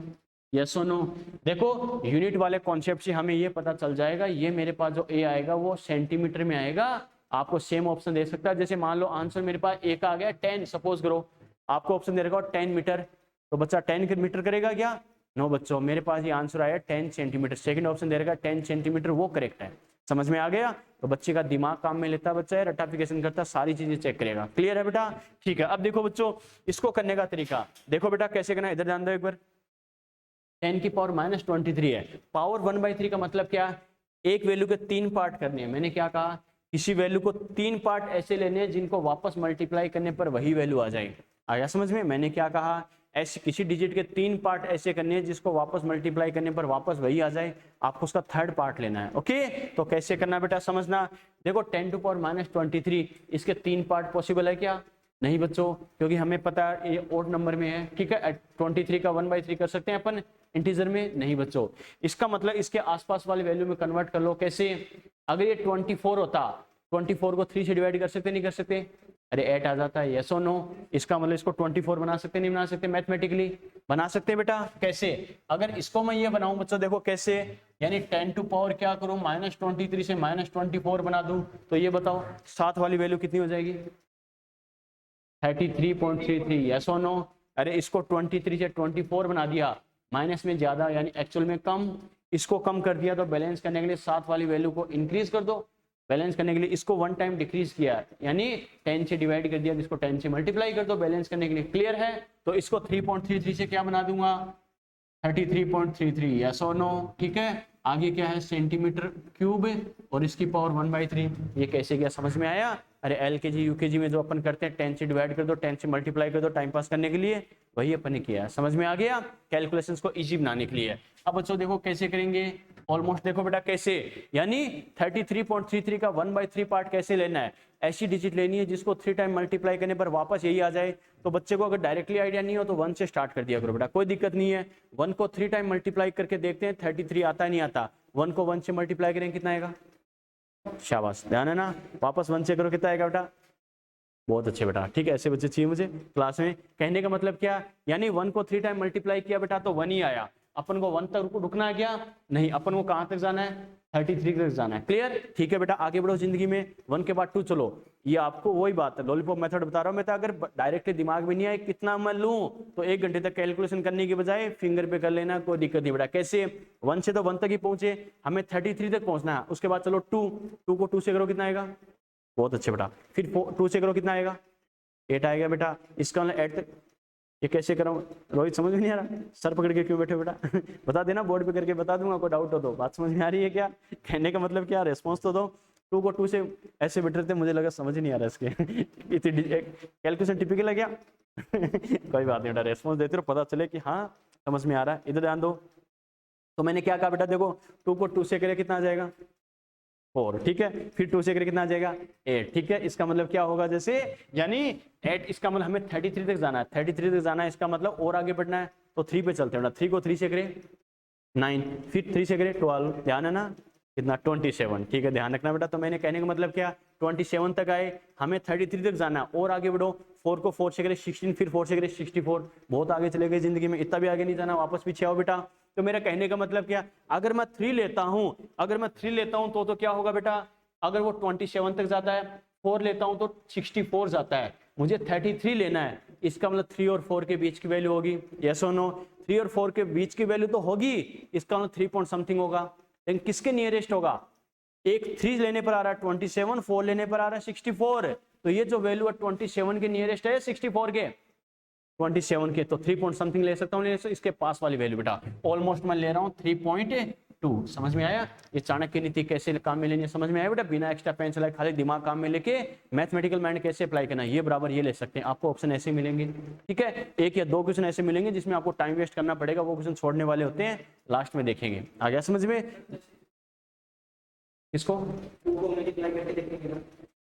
यस और नो। देखो यूनिट वाले कॉन्सेप्ट से हमें ये पता चल जाएगा, ये मेरे पास जो ए आएगा वो सेंटीमीटर में आएगा। आपको सेम ऑप्शन दे सकता है, जैसे मान लो आंसर मेरे पास ए का आ गया 10, सपोज करो आपको ऑप्शन दे रखा 10 मीटर, तो बच्चा 10 मीटर करेगा क्या, नो बच्चों, मेरे पास ये आंसर आया 10 सेंटीमीटर, सेकंड ऑप्शन दे रखा 10 सेंटीमीटर, वो करेक्ट है। समझ में आ गया, तो बच्चे का दिमाग काम में लेता है, बच्चा है रटाफिकेशन करता, सारी चीजें चेक करेगा, क्लियर है बेटा, ठीक है। अब देखो बच्चों इसको करने का तरीका देखो बेटा कैसे करना है, इधर ध्यान दो एक बार। 10 की पावर -23 है, पावर 1/3 का मतलब क्या, एक वैल्यू के 3 पार्ट करने हैं। मैंने क्या कहा, किसी वैल्यू को 3 पार्ट ऐसे लेने हैं जिनको वापस मल्टीप्लाई करने पर वही वैल्यू आ जाए, आया समझ में। मैंने क्या कहा, ऐसे किसी डिजिट के 3 पार्ट ऐसे करने हैं जिसको वापस मल्टीप्लाई करने पर वापस वही आ जाए, आपको उसका 3rd पार्ट लेना है, ओके। तो कैसे करना बेटा समझना, देखो 10 टू पावर -23 इसके 3 पार्ट पॉसिबल है क्या, नहीं बच्चों, क्योंकि हमें पता है ये ओड नंबर में है, ठीक है। 23 का 1/3 कर सकते हैं अपन इंटीजर में, नहीं बच्चों। इसका मतलब इसके आसपास वाले वैल्यू में कन्वर्ट कर लो, कैसे, अगर ये 24 होता, 24 को 3 से डिवाइड कर सकते नहीं कर सकते, अरे 8 आ जाता है, यस और नो। इसका मतलब इसको 24 बना सकते नहीं बना सकते, मैथमेटिकली बना सकते बेटा। कैसे? अगर इसको मैं ये बनाऊं बच्चों, देखो कैसे, यानी 10 टू पावर क्या करूं, -23 से -24 बना दूं, तो ये बताओ साथ वाली वैल्यू कितनी हो जाएगी? 33.33, यस और नो। अरे इसको 23 से 24 बना दिया, माइनस में ज्यादा यानी एक्चुअल में कम, इसको कम कर दिया तो बैलेंस करने के लिए साथ वाली वैल्यू को इंक्रीज कर दो, बैलेंस करने के लिए इसको वन टाइम डिक्रीज किया यानी 10 से डिवाइड कर दिया, इसको 10 से मल्टीप्लाई कर दो बैलेंस करने के लिए। क्लियर है? तो इसको 3.33 से क्या बना दूंगा? 33.33, यस और नो। ठीक है, आगे क्या है? सेंटीमीटर क्यूब और इसकी पावर 1/3। ये कैसे गया, समझ में आया? अरे एलकेजी यूकेजी में जो अपन करते हैं 10 से डिवाइड कर दो, 10 से मल्टीप्लाई कर दो टाइम पास करने के लिए, वही अपन ने किया। समझ में आ गया? कैलकुलेशंस को इजी बनाने के लिए। अब बच्चों देखो कैसे करेंगे, ऑलमोस्ट देखो बेटा कैसे, यानी 33.33 का 1/3 पार्ट कैसे लेना है, ऐसी डिजिट लेनी है जिसको 3 टाइम मल्टीप्लाई करने पर वापस यही आ जाए। तो बच्चे को अगर डायरेक्टली आइडिया नहीं हो तो 1 से स्टार्ट कर दिया करो बेटा, कोई दिक्कत नहीं है। 1 को 3 टाइम मल्टीप्लाई करके देखते हैं 33 आता है नहीं आता। 1 को 1 से मल्टीप्लाई करेंगे कितना आएगा? शाबाश, ध्यान है ना, वापस 1 से करो कितना आएगा बेटा? बहुत अच्छे बेटा, ठीक है, ऐसे बच्चे चाहिए मुझे क्लास में। कहने का मतलब क्या, यानी 1 को 3 टाइम मल्टीप्लाई किया बेटा तो 1 ही आया। अपन को 1 तक रुकना है क्या? नहीं, अपन को कहां तक जाना है? 33 तक जाना है। क्लियर? ठीक है बेटा, आगे बढ़ो जिंदगी में। 1 के बाद 2 चलो, ये आपको वही बात है, लॉलीपॉप मेथड बता रहा हूं मैं। तो अगर डायरेक्टली दिमाग में नहीं आए कितना मैं लूं, तो 1 घंटे तक कैलकुलेशन करने की बजाय फिंगर पे कर लेना, कोई दिक्कत नहीं बेटा। कैसे? 1 से तो 1 तक ही पहुंचे, हमें 33 तक पहुंचना है। उसके बाद चलो 2 को 2 से करो कितना आएगा? बहुत अच्छे बेटा। फिर 2 से करो कितना आएगा? 8 आएगा बेटा। इसका मतलब 8 तक ये कैसे कराऊं? रोहित समझ में नहीं आ रहा, सर पकड़ के क्यों बैठे बेटा? बता देना, बोर्ड पे करके बता दूंगा, कोई डाउट हो तो। बात समझ में आ रही है क्या? कहने का मतलब क्या, रेस्पॉन्स तो दो। 2 को 2 से ऐसे बैठ रहे थे, मुझे लगा समझ ही नहीं आ रहा इसके। इतनी कैलकुलेशन टिपिकल है क्या? कोई बात नहीं बेटा, रेस्पॉन्स देते रहो, पता चले कि हाँ समझ में आ रहा है। इधर ध्यान दो। तो मैंने क्या कहा बेटा, देखो 2 को 2 से करे कितना आ जाएगा? 4, ठीक है। फिर 2 से करे कितना आ जाएगा? 8, ठीक है। इसका मतलब क्या होगा, जैसे यानी 8, इसका मतलब हमें 33 तक जाना है, 33 तक जाना है, इसका मतलब और आगे बढ़ना है। तो 3 पे चलते हैं, 3 को 3 से करे 9, फिर 3 से करे 12, ध्यान है ना, कितना? 27, ठीक है, ध्यान रखना बेटा। तो मैंने कहने का मतलब क्या, 27 तक आए, हमें 33 तक जाना है, और आगे बढ़ो। 4 को 4 से करे 16, फिर 4 से करे 64, बहुत आगे चले गए जिंदगी में, इतना भी आगे नहीं जाना, वापस पीछे आओ बेटा। तो मेरा कहने का मतलब क्या, अगर मैं 3 लेता हूं, अगर मैं 3 लेता हूं तो क्या होगा बेटा, अगर वो 27 तक जाता है, 4 लेता हूं तो 64 जाता है, मुझे 33 लेना है। इसका मतलब 3 और 4 के बीच की वैल्यू होगी, यस और नो? 3 और 4 के बीच की वैल्यू तो होगी, इसका मतलब 3 पॉइंट समथिंग होगा, लेकिन किसके नियरेस्ट होगा? एक 3 लेने पर आ रहा है 27, 4 लेने पर आ रहा है 64, तो ये जो वैल्यू है 27 के नियरेस्ट है 64 के? 27 के, तो 3 पॉइंट समथिंग ले सकता हूँ, इसके पास वाली वैल्यू बेटा, ऑलमोस्ट मैं ले रहा हूँ 3.2। समझ में आया? ये चाणक्य नीति कैसे काम में लेनी है, समझ में आया बेटा? बिना एक्स्ट्रा पेन चलाए खाली दिमाग काम में लेके मैथमेटिकल माइंड कैसे अप्लाई करना है, ये बराबर ये ले सकते हैं। आपको ऑप्शन ऐसे मिलेंगे, ठीक है, 1 या 2 क्वेश्चन ऐसे मिलेंगे जिसमें आपको टाइम वेस्ट करना पड़ेगा, वो क्वेश्चन छोड़ने वाले होते हैं, लास्ट में देखेंगे। आ गया समझ में? इसको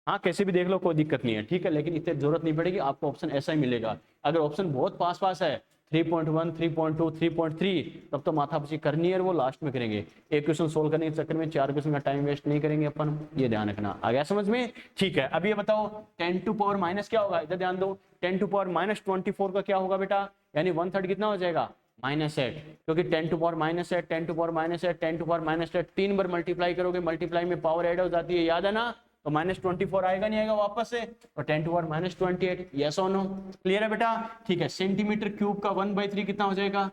हाँ कैसे भी देख लो, कोई दिक्कत नहीं है, ठीक है, लेकिन इतनी जरूरत नहीं पड़ेगी, आपको ऑप्शन ऐसा ही मिलेगा। अगर ऑप्शन बहुत पास पास है 3.1, 3.2, 3.3, तब तो माथापची करनी है, वो लास्ट में करेंगे। एक क्वेश्चन सोल्व करने के चक्कर में 4 क्वेश्चन का टाइम वेस्ट नहीं करेंगे अपन, ये ध्यान रखना। आ गया समझ में? ठीक है, अब ये बताओ 10 टू पावर माइनस क्या होगा, इधर ध्यान दो। 10 टू पावर -24 का क्या होगा बेटा, यानी 1/3 कितना हो जाएगा? -8, क्योंकि 10 to power -8, 10 to power -8, 10 to power -8 3 बार मल्टीप्लाई करोगे, मल्टीप्लाई में पावर ऐड हो जाती है, याद है ना? तो -24 आएगा नहीं आएगा वापस से, और 10 टू पावर -28, यस और नो? क्लियर है बेटा? ठीक है, सेंटीमीटर क्यूब का 1/3 कितना हो जाएगा?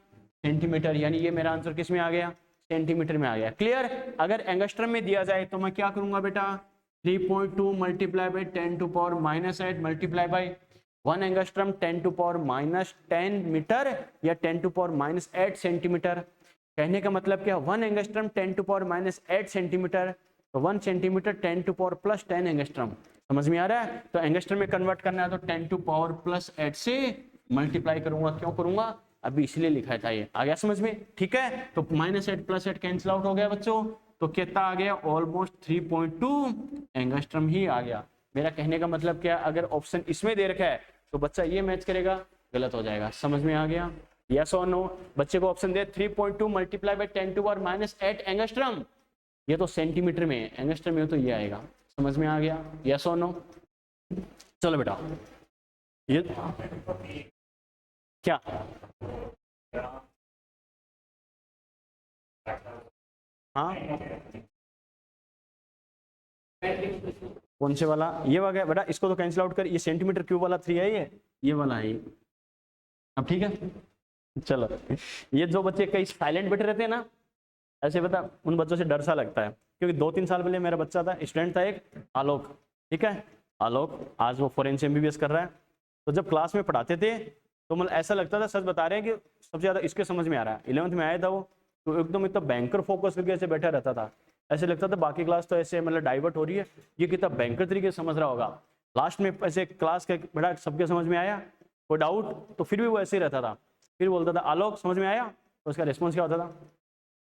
सेंटीमीटर, यानी ये मेरा आंसर किस में आ गया? सेंटीमीटर में आ गया। क्लियर? अगर एंगस्ट्रम में दिया जाए तो मैं क्या करूंगा बेटा, 3.2 multiply by 10 to power -8 multiply by 1 angstrom 10 to power -10 metre या 10 टू पावर -8 सेंटीमीटर। कहने का मतलब क्या, 1 एंगस्ट्रम 10 टू पावर -8 सेंटीमीटर, तो 1 सेंटीमीटर 10 टू पावर +10 एंगस्ट्रम। समझ में आ रहा है? तो एंगस्ट्रम में कन्वर्ट करना है तो 10 टू पावर +8 से मल्टीप्लाई करूंगा। क्यों करूंगा? अभी इसलिए लिखा था ये। आ गया समझ में? ठीक है, तो -8 +8 कैंसिल आउट हो गया बच्चों, तो कितना आ गया? ऑलमोस्ट 3.2 एंगस्ट्रम ही आ गया। मेरा कहने का मतलब क्या, अगर ऑप्शन इसमें दे रखा है तो बच्चा ये मैच करेगा, गलत हो जाएगा। समझ में आ गया? यस और नो? बच्चे को ऑप्शन दे 3.2 multiply by 10 to power -8 angstrom, ये तो सेंटीमीटर में है, एंगस्ट्रम में हो तो ये आएगा। समझ में आ गया? यस और नो? चलो बेटा ये क्या, हाँ कौन से वाला, ये वाला बेटा, इसको तो कैंसिल आउट कर, ये सेंटीमीटर क्यूब वाला 3 है, ये वाला है ये। अब ठीक है, चलो ये जो बच्चे कई साइलेंट बैठे रहते हैं ना, ऐसे बता, उन बच्चों से डर सा लगता है, क्योंकि 2-3 साल पहले मेरा बच्चा था, स्टूडेंट था एक, आलोक, ठीक है, आलोक आज वो फॉरेंसिक एमबीबीएस कर रहा है। तो जब क्लास में पढ़ाते थे तो मतलब ऐसा लगता था, सच बता रहे हैं, कि सबसे ज्यादा इसके समझ में आ रहा है। 11th में आया था वो, तो एकदम इतना बैंकर फोकस करके ऐसे बैठा रहता था, ऐसे लगता था बाकी क्लास तो ऐसे मतलब डाइवर्ट हो रही है, ये कितना बैंकर तरीके से समझ रहा होगा। लास्ट में ऐसे क्लास के बेटा सबके समझ में आया, कोई डाउट तो फिर भी वो ऐसे ही रहता था, फिर बोलता था आलोक समझ में आया, तो उसका रिस्पॉन्स क्या होता था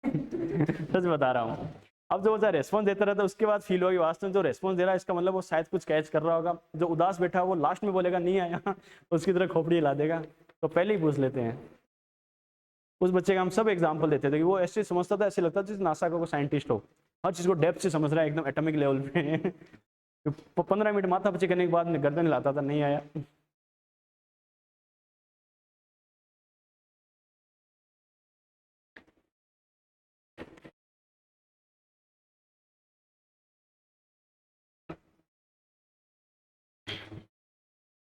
सच बता रहा हूँ। अब जो बच्चा रेस्पॉन्स देता रहता है उसके बाद फील होगी वास्तव में जो रेस्पॉन्स दे रहा है इसका मतलब वो शायद कुछ कैच कर रहा होगा। जो उदास बैठा है वो लास्ट में बोलेगा नहीं आया उसकी तरह खोपड़ी हिला देगा, तो पहले ही पूछ लेते हैं। उस बच्चे का हम सब एग्जाम्पल देते थे कि वो ऐसे समझता था, ऐसे लगता था जैसे नासा का कोई साइंटिस्ट हो, हर चीज को डेप्थ से समझ रहा है एकदम एटॉमिक लेवल पे 15 मिनट माथा पीछे करने के बाद गर्दन हिलाता था, नहीं आया।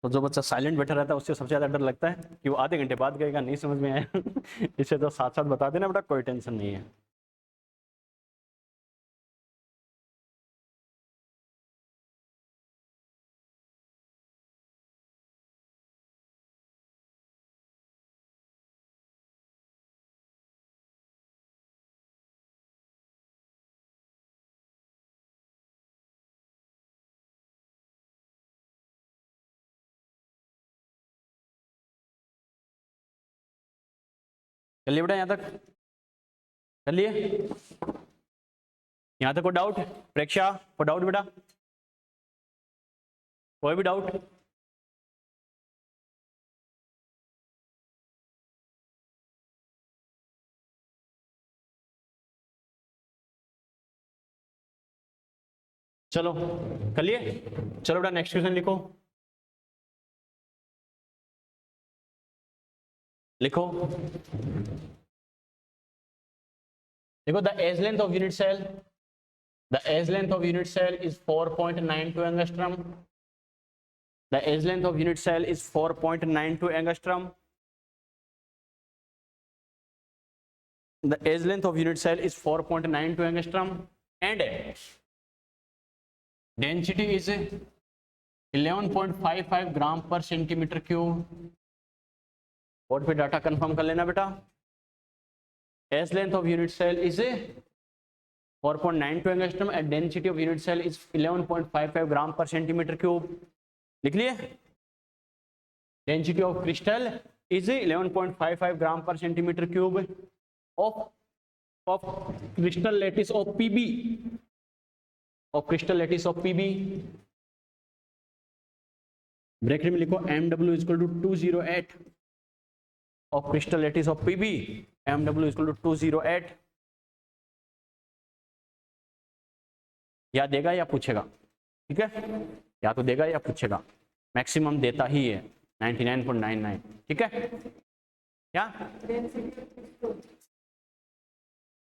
तो जो बच्चा साइलेंट बैठा रहता है उससे सबसे ज्यादा डर लगता है कि वो आधे घंटे बाद कहेगा नहीं समझ में आया इससे तो साथ साथ बता देना बेटा, कोई टेंशन नहीं है। चलिए बेटा यहाँ तक कर लिए, यहाँ तक कोई डाउट, प्रेक्षा कोई डाउट बेटा, कोई भी डाउट? चलो कर लिए, चलो बेटा नेक्स्ट क्वेश्चन लिखो, लिखो देखो, the edge length of unit cell, the edge length of unit cell is 4.92 angstrom. The edge length of unit cell is 4.92 angstrom. The edge length of unit cell is 4.92 angstrom and density is 11.55 gram per centimeter cube. Board पे डाटा कंफर्म कर लेना बेटा। edge length of unit cell is 4.92 angstrom and density of unit cell is 11.55 gram per centimeter cube. लिख लिए? Density of crystal is 11.55 gram per centimeter cube of crystal lattice of PB. Of crystal lattice of PB. Bracket में लिखो MW is equal to 208 of crystal lattice of PB. MW is equal to 208. या देगा या पूछेगा, ठीक है, या तो देगा या पूछेगा, मैक्सिमम देता ही है 99.99, ठीक है। क्या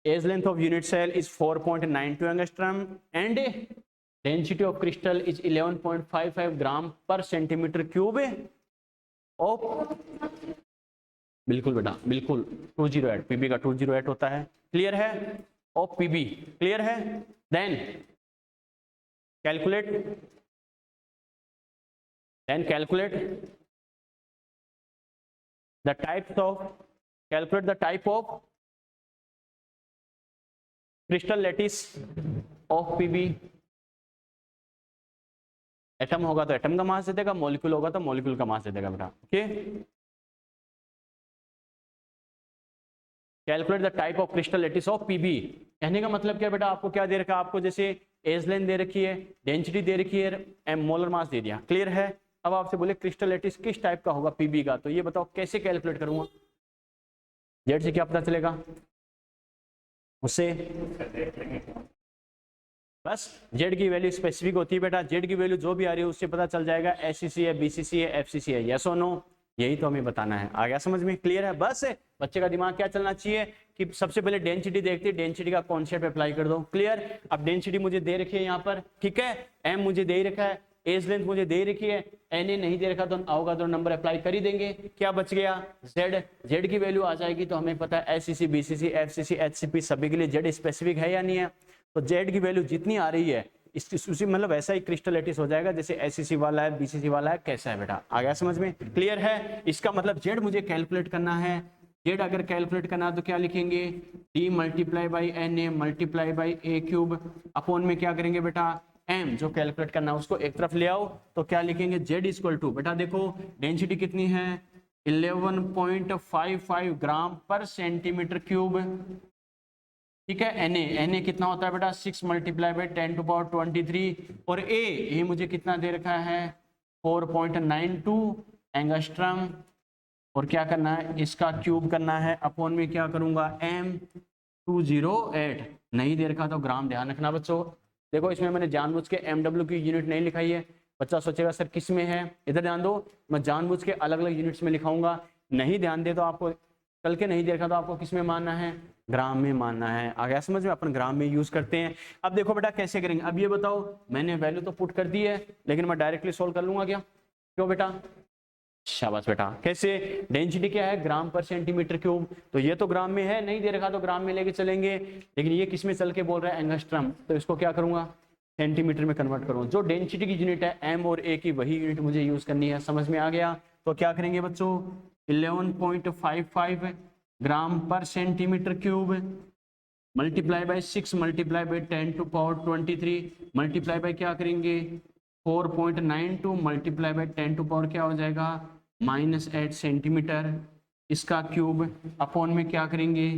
edge length of unit cell is 4.92 angstrom and density of crystal is 11.55 gram per centimetre cube of, बिल्कुल बेटा बिल्कुल 208, पीबी का 208 होता है, क्लियर है, ऑफ पीबी, क्लियर है। Then calculate the types of, calculate the type of crystal lattice of PB. Atom होगा तो एटम का मास दे देगा, मॉलिक्यूल होगा तो मॉलिक्यूल का मास दे देगा बेटा, okay. Calculate the type of crystal lattice of Pb. कहने का मतलब क्या बेटा, आपको क्या दे रखा है, आपको जैसे एज लेंथ दे रखी है, डेंसिटी दे रखी है, मोलर मास दे दिया, क्लियर है। अब आपसे बोले क्रिस्टल लैटिस किस टाइप का होगा पीबी का, तो ये बताओ कैसे कैलकुलेट करूंगा, जेड से क्या पता चलेगा, उससे बस जेड की वैल्यू स्पेसिफिक होती है बेटा, जेड की वैल्यू जो भी आ रही है उससे पता चल जाएगा एससीसी है, बीसीसी है, एफसीसी है, यस और नो, यही तो हमें बताना है। आ गया समझ में? क्लियर है? बस बच्चे का दिमाग क्या चलना चाहिए कि सबसे पहले डेंसिटी देखते हैं, डेंसिटी का कॉन्सेप्ट अप्लाई कर दो। क्लियर? अब डेंसिटी मुझे दे रखी है यहाँ पर, ठीक है, एम मुझे दे रखा है, एज लेंथ मुझे दे रखी है, एन ए नहीं दे रखा तो आओगा तो नंबर अप्लाई कर ही देंगे। क्या बच गया? जेड। जेड की वैल्यू आ जाएगी तो हमें पता है एससीसी, बीसीसी, एफसीसी, एचसीपी सभी के लिए जेड स्पेसिफिक है या नहीं है। तो जेड की वैल्यू जितनी आ रही है उसी मतलब ऐसा ही क्रिस्टलेटिस हो जाएगा जैसे एससीसी वाला है, बीसीसी वाला है, कैसा है बेटा? आ गया समझ में? क्लियर है? इसका मतलब जेड मुझे कैलकुलेट करना है। जेड अगर कैलकुलेट करना है तो क्या लिखेंगे? D multiply by N A multiply by a cube upon में क्या करेंगे बेटा? एम। जो कैलकुलेट करना है उसको एक तरफ ले आओ तो क्या लिखेंगे? जेड इक्वल टू, बेटा देखो डेंसिटी कितनी है? 11.55 ग्राम पर सेंटीमीटर क्यूब, ठीक है। एन ए कितना होता है बेटा? 6 मल्टीप्लाई बाई 10 टू पावर 23। और ए मुझे कितना दे रखा है? 4.92 एंगस्ट्रम। और क्या करना है? इसका क्यूब करना है, अपॉन में क्या करूंगा? एम 208 नहीं दे रखा तो ग्राम। ध्यान रखना बच्चों, देखो इसमें मैंने जानबूझ के एमडब्ल्यू की यूनिट नहीं लिखाई है। बच्चा सोचेगा सर किस में है, इधर ध्यान दो, मैं जानबूझ के अलग अलग यूनिट्स में लिखाऊंगा। नहीं ध्यान दे तो आपको कल के नहीं देखा तो आपको किस में मानना है? ग्राम में मानना है। आ गया समझ में? अपन ग्राम में यूज करते हैं। अब देखो बेटा कैसे करेंगे। अब ये बताओ, मैंने वैल्यू तो पुट कर दी है लेकिन मैं डायरेक्टली सोल्व कर लूंगा क्या? क्यों बेटा? शाबाश बेटा। कैसे? डेंसिटी क्या है? ग्राम पर सेंटीमीटर क्यूब। तो ये तो ग्राम में है, नहीं दे रखा तो ग्राम में लेके चलेंगे, लेकिन ये किस में चल के बोल रहा है? एंगस्ट्रम। तो इसको क्या करूंगा? सेंटीमीटर में कन्वर्ट करूंगा। जो डेंसिटी की यूनिट है एम और ए की, वही यूनिट मुझे यूज करनी है। समझ में आ गया? तो क्या करेंगे बच्चों? 11.55 gram per centimetre cube multiply by 6 multiply by 10 to power 23 multiply by क्या करेंगे? 4.92 मल्टीप्लाई बाय 10 टू पावर क्या हो जाएगा? -8 सेंटीमीटर। इसका क्यूब अपॉन में क्या करेंगे?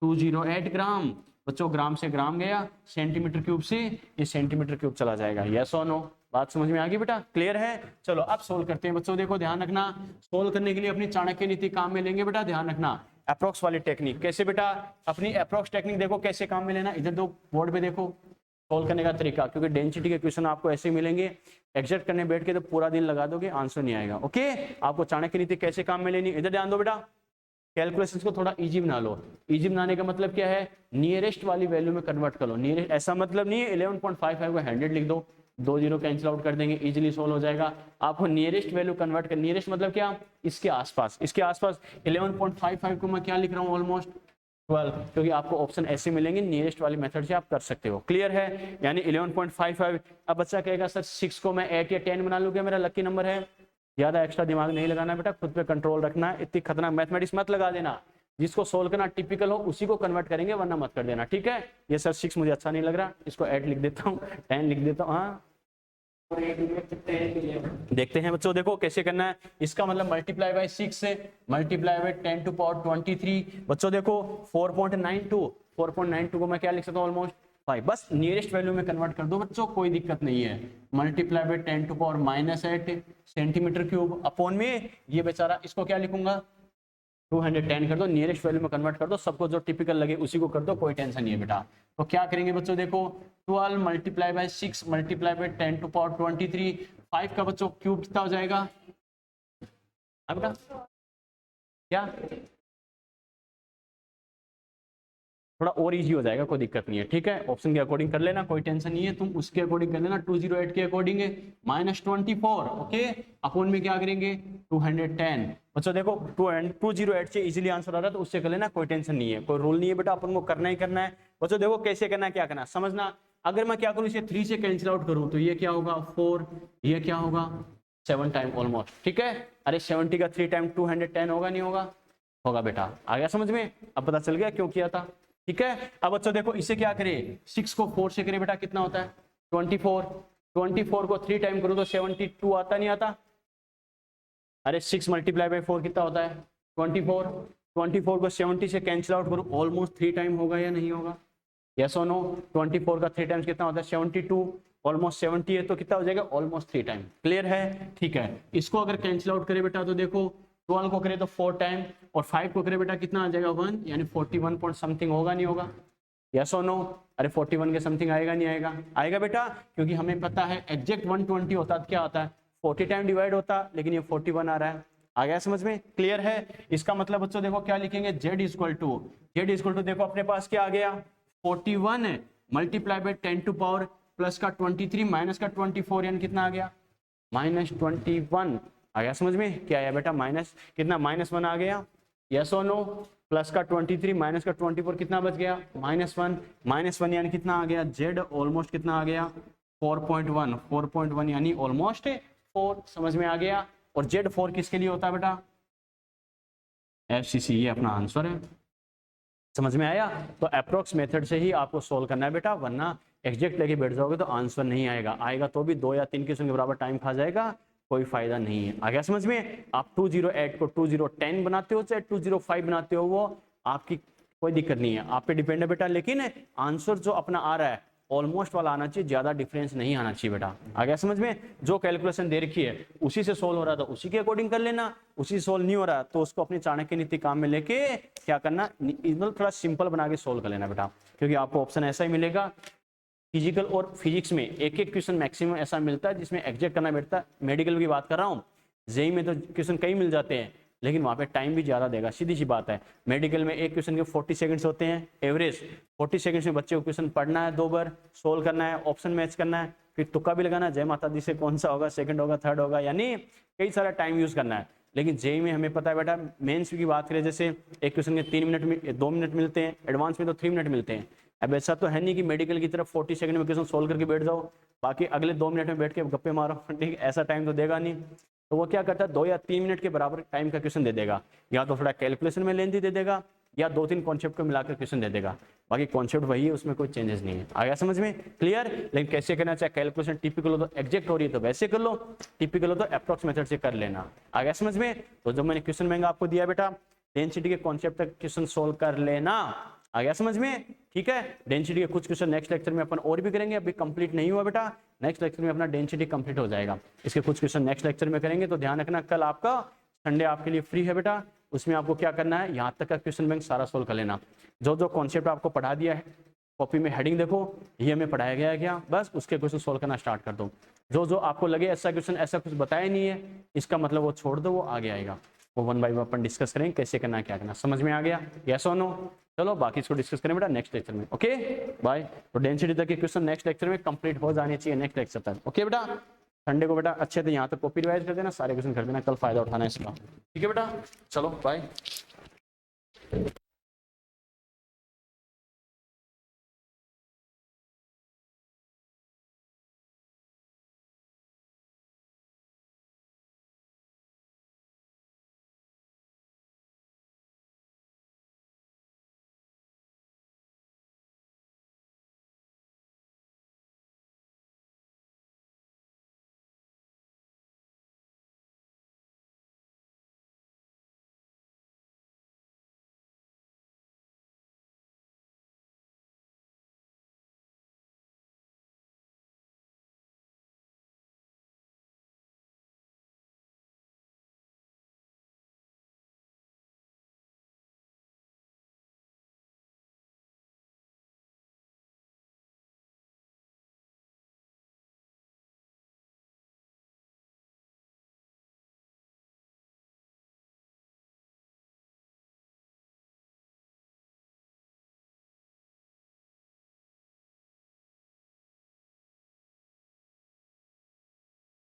208 ग्राम। बच्चों ग्राम से ग्राम गया, सेंटीमीटर क्यूब से ये सेंटीमीटर क्यूब चला जाएगा। यस और नो? बात समझ में आ गई बेटा? क्लियर है? चलो अब सोल्व करते हैं बच्चों। देखो ध्यान रखना, सोल्व करने के लिए अपनी चाणक्य नीति काम में लेंगे बेटा। ध्यान रखना, अप्रोक्स वाली टेक्निक। कैसे बेटा? अपनी अप्रोक्स टेक्निक देखो कैसे काम में लेना। इधर दो बोर्ड पे देखो सोल्व करने का तरीका, क्योंकि डेंसिटी के क्वेश्चन आपको ऐसे मिलेंगे, एग्जैक्ट करने बैठ के तो पूरा दिन लगा दोगे, आंसर नहीं आएगा। ओके, आपको चाणक्य नीति कैसे काम में लेनी, इधर ध्यान दो बेटा। कैलकुलेशंस को थोड़ा इजी बना लो। इजी बनाने का मतलब क्या है? नियरेस्ट वाली वैल्यू में कन्वर्ट कर लो। नियरेस्ट ऐसा मतलब नहीं है 11.55 को 100 लिख दो, 2 जीरो कैंसिल आउट कर देंगे, इजीली सोल्व हो जाएगा। आपको नियरेस्ट वैल्यू कन्वर्ट कर, नियरेस्ट मतलब क्या? इसके आसपास। इसके आसपास 11.55 को मैं क्या लिख रहा हूँ? ऑलमोस्ट 12, क्योंकि आपको ऑप्शन ऐसे मिलेंगे, नियरेस्ट वाली मेथड से आप कर सकते हो। क्लियर है? यानी 11.55। अब बच्चा कहेगा सर 6 को मैं 8 या 10 बना लूँ, क्या मेरा लकी नंबर है? ज्यादा एक्स्ट्रा दिमाग नहीं लगाना बेटा, खुद पे कंट्रोल रखना है। इतनी खतरनाक मैथमेटिक्स मत लगा देना। जिसको सोल्व करना टिपिकल हो उसी को कन्वर्ट करेंगे, वरना मत कर देना। ठीक है? ये सर 6 मुझे अच्छा नहीं लग रहा, इसको 8 लिख देता हूँ, 10 लिख देता हूँ। हाँ देखते हैं बच्चों, देखो कैसे करना है। इसका मतलब मल्टीप्लाई बाय 6 से मल्टीप्लाई बाय 10 टू पावर 23। बच्चों देखो 4.92 को मैं क्या लिख सकता हूँ? ऑलमोस्ट 5। बस नियरेस्ट वैल्यू में कन्वर्ट कर दो बच्चों, कोई दिक्कत नहीं है। Multiply by 10 to power -8 centimetre cube upon में ये बेचारा, इसको क्या लिखूंगा? 210 कर दो, नियरेस्ट वैल्यू में कन्वर्ट कर दो। सबको जो टिपिकल लगे उसी को कर दो, कोई टेंशन नहीं है बेटा। तो क्या करेंगे बच्चों? देखो 12 multiply by 6 multiply by 10 to power 23, 5 का बच्चों क्यूब कितना हो जाएगा? बेटा क्या थोड़ा और इजी हो जाएगा, कोई दिक्कत नहीं है। ठीक है, ऑप्शन के अकॉर्डिंग कर लेना, कोई टेंशन नहीं है। तुम उसके अकॉर्डिंग कर लेना, 208 के अकॉर्डिंग है -24। ओके, अपॉन में क्या करेंगे? 210। बच्चों देखो 208 से इजीली आंसर आ रहा है तो उससे कर लेना, कोई टेंशन नहीं है, कोई रूल नहीं है बेटा, अपन को करना ही करना है। बच्चों देखो कैसे करना है, क्या करना है समझना। अगर मैं क्या करूँ, इसे 3 से कैंसिल आउट करूँ तो ये क्या होगा? 4, ये क्या होगा? 7 टाइम ऑलमोस्ट। ठीक है, अरे 70 का 3 टाइम 210 होगा, नहीं होगा? होगा बेटा। आ गया समझ में? अब पता चल गया क्यों किया था। ठीक है, अब बच्चों देखो इसे क्या करे? 6 को 4 से करे बेटा, कितना होता है? 24। 24 को 3 टाइम करूँ तो 72 आता, नहीं आता? अरे 6 मल्टीप्लाई बाय 4 कितना होता है? 24। 24 को 70 से कैंसिल आउट करूँ, ऑलमोस्ट 3 टाइम होगा या नहीं होगा? यस और नो? 24 का 3 टाइम्स कितना होता है? 72। ऑलमोस्ट 70 है तो कितना हो जाएगा? Almost 3 time. क्लियर है? ठीक है, इसको अगर कैंसिल आउट करे बेटा तो देखो 12 को करे तो 4 टाइम और 5 को करे बेटा कितना आ जाएगा? 1, यानी 41 पॉइंट समथिंग होगा, नहीं होगा? यस और नो? अरे 41 के समथिंग आएगा नहीं आएगा? आएगा बेटा, क्योंकि हमें पता है एग्जैक्ट 120 होता तो क्या होता है 40 टाइम डिवाइड होता, लेकिन ये 41 आ रहा है। आ गया समझ में? क्लियर है? इसका मतलब बच्चों देखो क्या लिखेंगे, z इक्वल टू देखो अपने पास क्या आ गया 41 है multiply by 10 to power plus का 23 माइनस का 24, यानी कितना आ गया -21 आ गया समझ में? क्या आया बेटा माइनस कितना -1 आ गया, यस और नो? प्लस का 23 माइनस का 24 कितना बच गया -1 यानी कितना आ गया z ऑलमोस्ट कितना आ गया 4.1 यानी ऑलमोस्ट 4, समझ में आ गया? और Z4 किसके लिए होता है बेटा? FCC, ये अपना आंसर है। समझ में आया? तो अप्रोक्स मेथड से ही आपको सोल्व करना है बेटा, वरना एग्जैक्ट लेके बैठ जाओगे तो आंसर नहीं आएगा, आएगा तो भी 2 या 3 क्वेश्चन के बराबर टाइम खा जाएगा, कोई फायदा नहीं है। आ गया समझ में? आप 208 को 2010 बनाते हो चाहे 205 बनाते हो, वो आपकी कोई दिक्कत नहीं है, आप पे डिपेंड है बेटा, लेकिन आंसर जो अपना आ रहा है ऑलमोस्ट वाला आना चाहिए, ज्यादा डिफरेंस नहीं आना चाहिए बेटा। आ गया समझ में? जो कैलकुलेशन दे रखी है उसी से सोल्व हो रहा था उसी के अकॉर्डिंग कर लेना, उसी से सोल्व नहीं हो रहा तो उसको अपनी चाणक्य नीति काम में लेके क्या करना, थोड़ा सिंपल बना के सोल्व कर लेना बेटा, क्योंकि आपको ऑप्शन ऐसा ही मिलेगा। फिजिकल और फिजिक्स में एक एक क्वेश्चन मैक्सिमम ऐसा मिलता है जिसमें एग्जैक्ट करना बैठता है। मेडिकल की बात कर रहा हूँ, जेई में तो क्वेश्चन कई मिल जाते हैं, लेकिन वहाँ पे टाइम भी ज़्यादा देगा, सीधी सी बात है। मेडिकल में एक क्वेश्चन के 40 सेकंड्स होते हैं एवरेज, 40 सेकंड्स में बच्चे को क्वेश्चन पढ़ना है, 2 बार सोल्व करना है, ऑप्शन मैच करना है, फिर तुक्का भी लगाना है, जय माता दी से कौन सा होगा, सेकंड होगा, थर्ड होगा, यानी कई सारा टाइम यूज़ करना है। लेकिन जेई में हमें पता है बेटा, मेंस की बात करें जैसे एक क्वेश्चन के 3 मिनट 2 मिनट मिलते हैं, एडवांस में तो 3 मिनट मिलते हैं। अब ऐसा तो है नहीं कि मेडिकल की तरफ 40 सेकंड में क्वेश्चन सोल्व करके बैठ जाओ, बाकी अगले 2 मिनट में बैठ के गप्पे मारो, ठीक, ऐसा टाइम तो देगा नहीं। तो वो क्या करता है 2 या 3 मिनट के बराबर टाइम का क्वेश्चन दे देगा, या तो थोड़ा कैलकुलेशन में लेंथी दे देगा, या 2-3 कॉन्सेप्ट को मिलाकर क्वेश्चन दे देगा, बाकी कॉन्सेप्ट वही है, उसमें कोई चेंजेस नहीं है। आ गया समझ में? क्लियर? लेकिन कैसे करना चाहिए, कैलकुलेशन टिपिकल हो तो एग्जैक्ट हो रही है तो वैसे कर लो, टिपिकल हो तो अप्रॉक्स मेथड से कर लेना। आ गया समझ में? तो जो मैंने क्वेश्चन बैंक आपको दिया बेटा, डेंसिटी के कॉन्सेप्ट तक क्वेश्चन सोल्व कर लेना। आ गया समझ में? ठीक है, डेंसिटी के कुछ क्वेश्चन नेक्स्ट लेक्चर में अपन और भी करेंगे, अभी कंप्लीट नहीं हुआ बेटा, नेक्स्ट लेक्चर में अपना डेंसिटी कंप्लीट हो जाएगा, इसके कुछ क्वेश्चन नेक्स्ट लेक्चर में करेंगे। तो ध्यान रखना, कल आपका संडे आपके लिए फ्री है बेटा, उसमें आपको क्या करना है, यहाँ तक का क्वेश्चन बैंक सारा सोल्व कर लेना। जो जो कॉन्सेप्ट आपको पढ़ा दिया है कॉपी में हेडिंग देखो, ये हमें पढ़ाया गया है क्या, बस उसके क्वेश्चन सोल्व करना स्टार्ट कर दो। जो जो आपको लगे ऐसा क्वेश्चन ऐसा कुछ बताया नहीं है, इसका मतलब वो छोड़ दो, वो आगे आएगा, वो 1 बाय 1 अपन डिस्कस करेंगे कैसे करना है क्या करना। समझ में आ गया? यस और नो? चलो बाकी इसको डिस्कस करें बेटा नेक्स्ट लेक्चर में। Okay bye. तो डेंसिटी तक के क्वेश्चन नेक्स्ट लेक्चर में कंप्लीट हो जाने चाहिए, नेक्स्ट लेक्चर तक। ओके बेटा, संडे को बेटा अच्छे से यहाँ तक कॉपी रिवाइज कर देना, सारे क्वेश्चन कर देना, कल फायदा उठाना है इसका। ठीक है बेटा, चलो बाय।